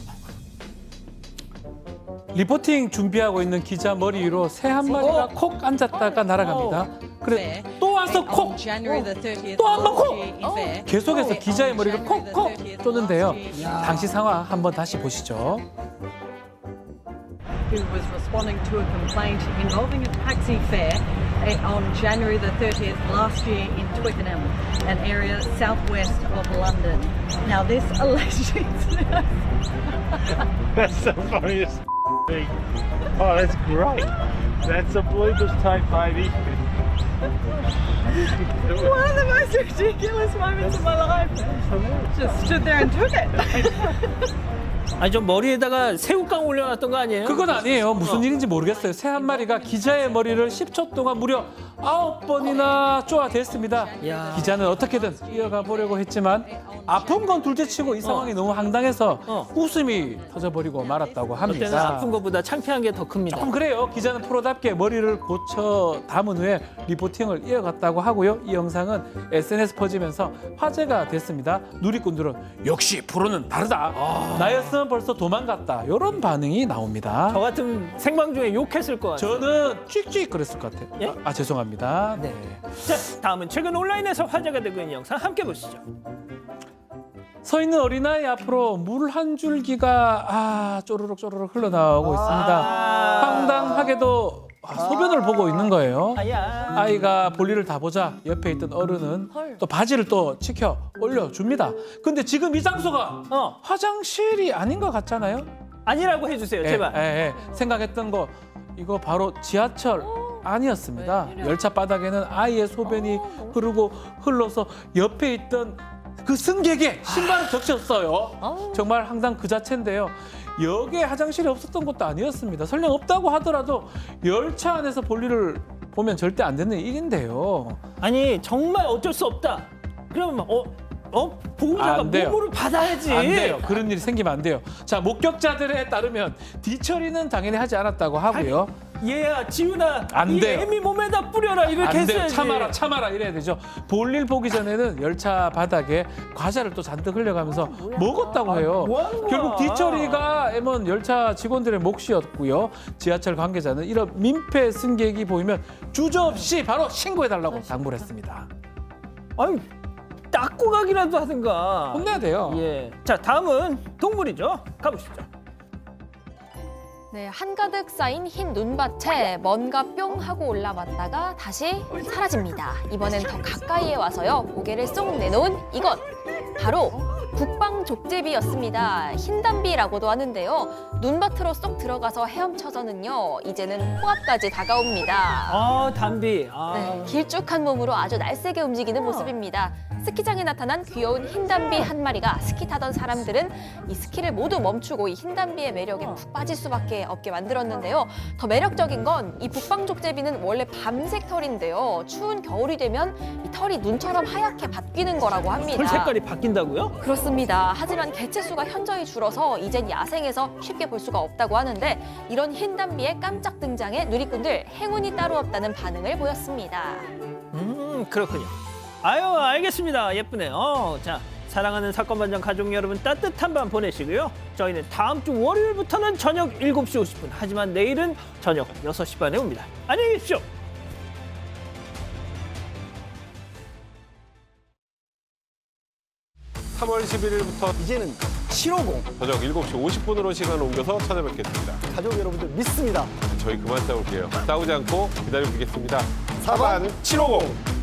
리포팅 준비하고 있는 기자 머리 위로 새 한 마리가 콕 앉았다가 날아갑니다. 그래 또 와서 콕, 또 한 번 콕. 계속해서 기자의 머리를 콕콕 쏘는데요. 당시 상황 한번 다시 보시죠. Who was responding to a complaint involving a taxi fare on January the 30th last year in Twickenham, an area southwest of London. Now this alleged That's the funniest thing. Oh, that's great. That's a bloopers tape, baby. one of the most ridiculous moments of my life. Just stood there and took it. 아니, 좀 머리에다가 새우깡 올려놨던 거 아니에요? 그건 아니에요. 무슨 일인지 모르겠어요. 새 한 마리가 기자의 머리를 10초 동안 무려 9번이나 쪼아댔습니다. 기자는 어떻게든 이어가 보려고 했지만 아픈 건 둘째치고 이 상황이 너무 황당해서 웃음이 터져버리고 말았다고 합니다. 그때는 아픈 것보다 창피한 게 더 큽니다. 조금 그래요. 기자는 프로답게 머리를 고쳐 담은 후에 리포팅을 이어갔다고 하고요. 이 영상은 SNS 퍼지면서 화제가 됐습니다. 누리꾼들은 역시 프로는 다르다. 나였으면 벌써 도망갔다. 이런 반응이 나옵니다. 저 같은 생방 중에 욕했을 것 같아요. 저는 찍찍 그랬을 것 같아요. 예? 죄송합니다. 네. 자, 다음은 최근 온라인에서 화제가 되고 있는 영상 함께 보시죠. 서 있는 어린아이 앞으로 물 한 줄기가 쪼르륵 쪼르륵 흘러나오고 있습니다. 황당하게도 소변을 보고 있는 거예요. 아이가 볼일을 다 보자 옆에 있던 어른은 또 바지를 또 치켜 올려줍니다. 근데 지금 이 장소가 화장실이 아닌 것 같잖아요. 아니라고 해주세요, 제발. 생각했던 거 이거 바로 지하철 아니었습니다. 열차 바닥에는 아이의 소변이 흐르고 흘러서 옆에 있던 그 승객의 신발을 적셨어요. 정말 항상 그 자체인데요. 역에 화장실이 없었던 것도 아니었습니다. 설령 없다고 하더라도 열차 안에서 볼일을 보면 절대 안 되는 일인데요. 아니, 정말 어쩔 수 없다. 그러면 보호자가 보호를 받아야지. 안 돼요. 그런 일이 생기면 안 돼요. 자, 목격자들에 따르면 뒤처리는 당연히 하지 않았다고 하고요. 얘야, 지훈아, 안 이 돼요. 애미 몸에다 뿌려라 이렇게 안 돼요. 했어야지. 참아라 이래야 되죠. 볼일 보기 전에는 열차 바닥에 과자를 또 잔뜩 흘려가면서 먹었다고 해요. 결국 뒤처리가 M1 열차 직원들의 몫이었고요. 지하철 관계자는 이런 민폐 승객이 보이면 주저없이 바로 신고해달라고 당부를 했습니다. 아유, 닦고 가기라도 하든가. 혼내야 돼요. 예. 자, 다음은 동물이죠. 가보시죠. 네, 한가득 쌓인 흰 눈밭에 뭔가 뿅 하고 올라왔다가 다시 사라집니다. 이번엔 더 가까이에 와서요. 고개를 쏙 내놓은 이것, 바로 북방족제비였습니다. 흰담비라고도 하는데요. 눈밭으로 쏙 들어가서 헤엄쳐서는요. 이제는 코앞까지 다가옵니다. 담비. 네, 길쭉한 몸으로 아주 날쌔게 움직이는 모습입니다. 스키장에 나타난 귀여운 흰담비 한 마리가 스키 타던 사람들은 이 스키를 모두 멈추고 이 흰담비의 매력에 푹 빠질 수밖에 없게 만들었는데요. 더 매력적인 건 이 북방족제비는 원래 밤색 털인데요. 추운 겨울이 되면 이 털이 눈처럼 하얗게 바뀌는 거라고 합니다. 털 색깔이 바뀐다고요? 그렇습니다. 하지만 개체수가 현저히 줄어서 이젠 야생에서 쉽게 볼 수가 없다고 하는데 이런 흰담비의 깜짝 등장에 누리꾼들 행운이 따로 없다는 반응을 보였습니다. 그렇군요. 아유, 알겠습니다. 예쁘네요. 자, 사랑하는 사건 반장 가족 여러분, 따뜻한 밤 보내시고요. 저희는 다음 주 월요일부터는 저녁 7시 50분, 하지만 내일은 저녁 6시 반에 옵니다. 안녕히 계십시오. 3월 11일부터 이제는 750 저녁 7시 50분으로 시간을 옮겨서 찾아뵙겠습니다. 가족 여러분들 믿습니다. 저희 그만 싸울게요. 싸우지 않고 기다리고 있겠습니다. 4반 750.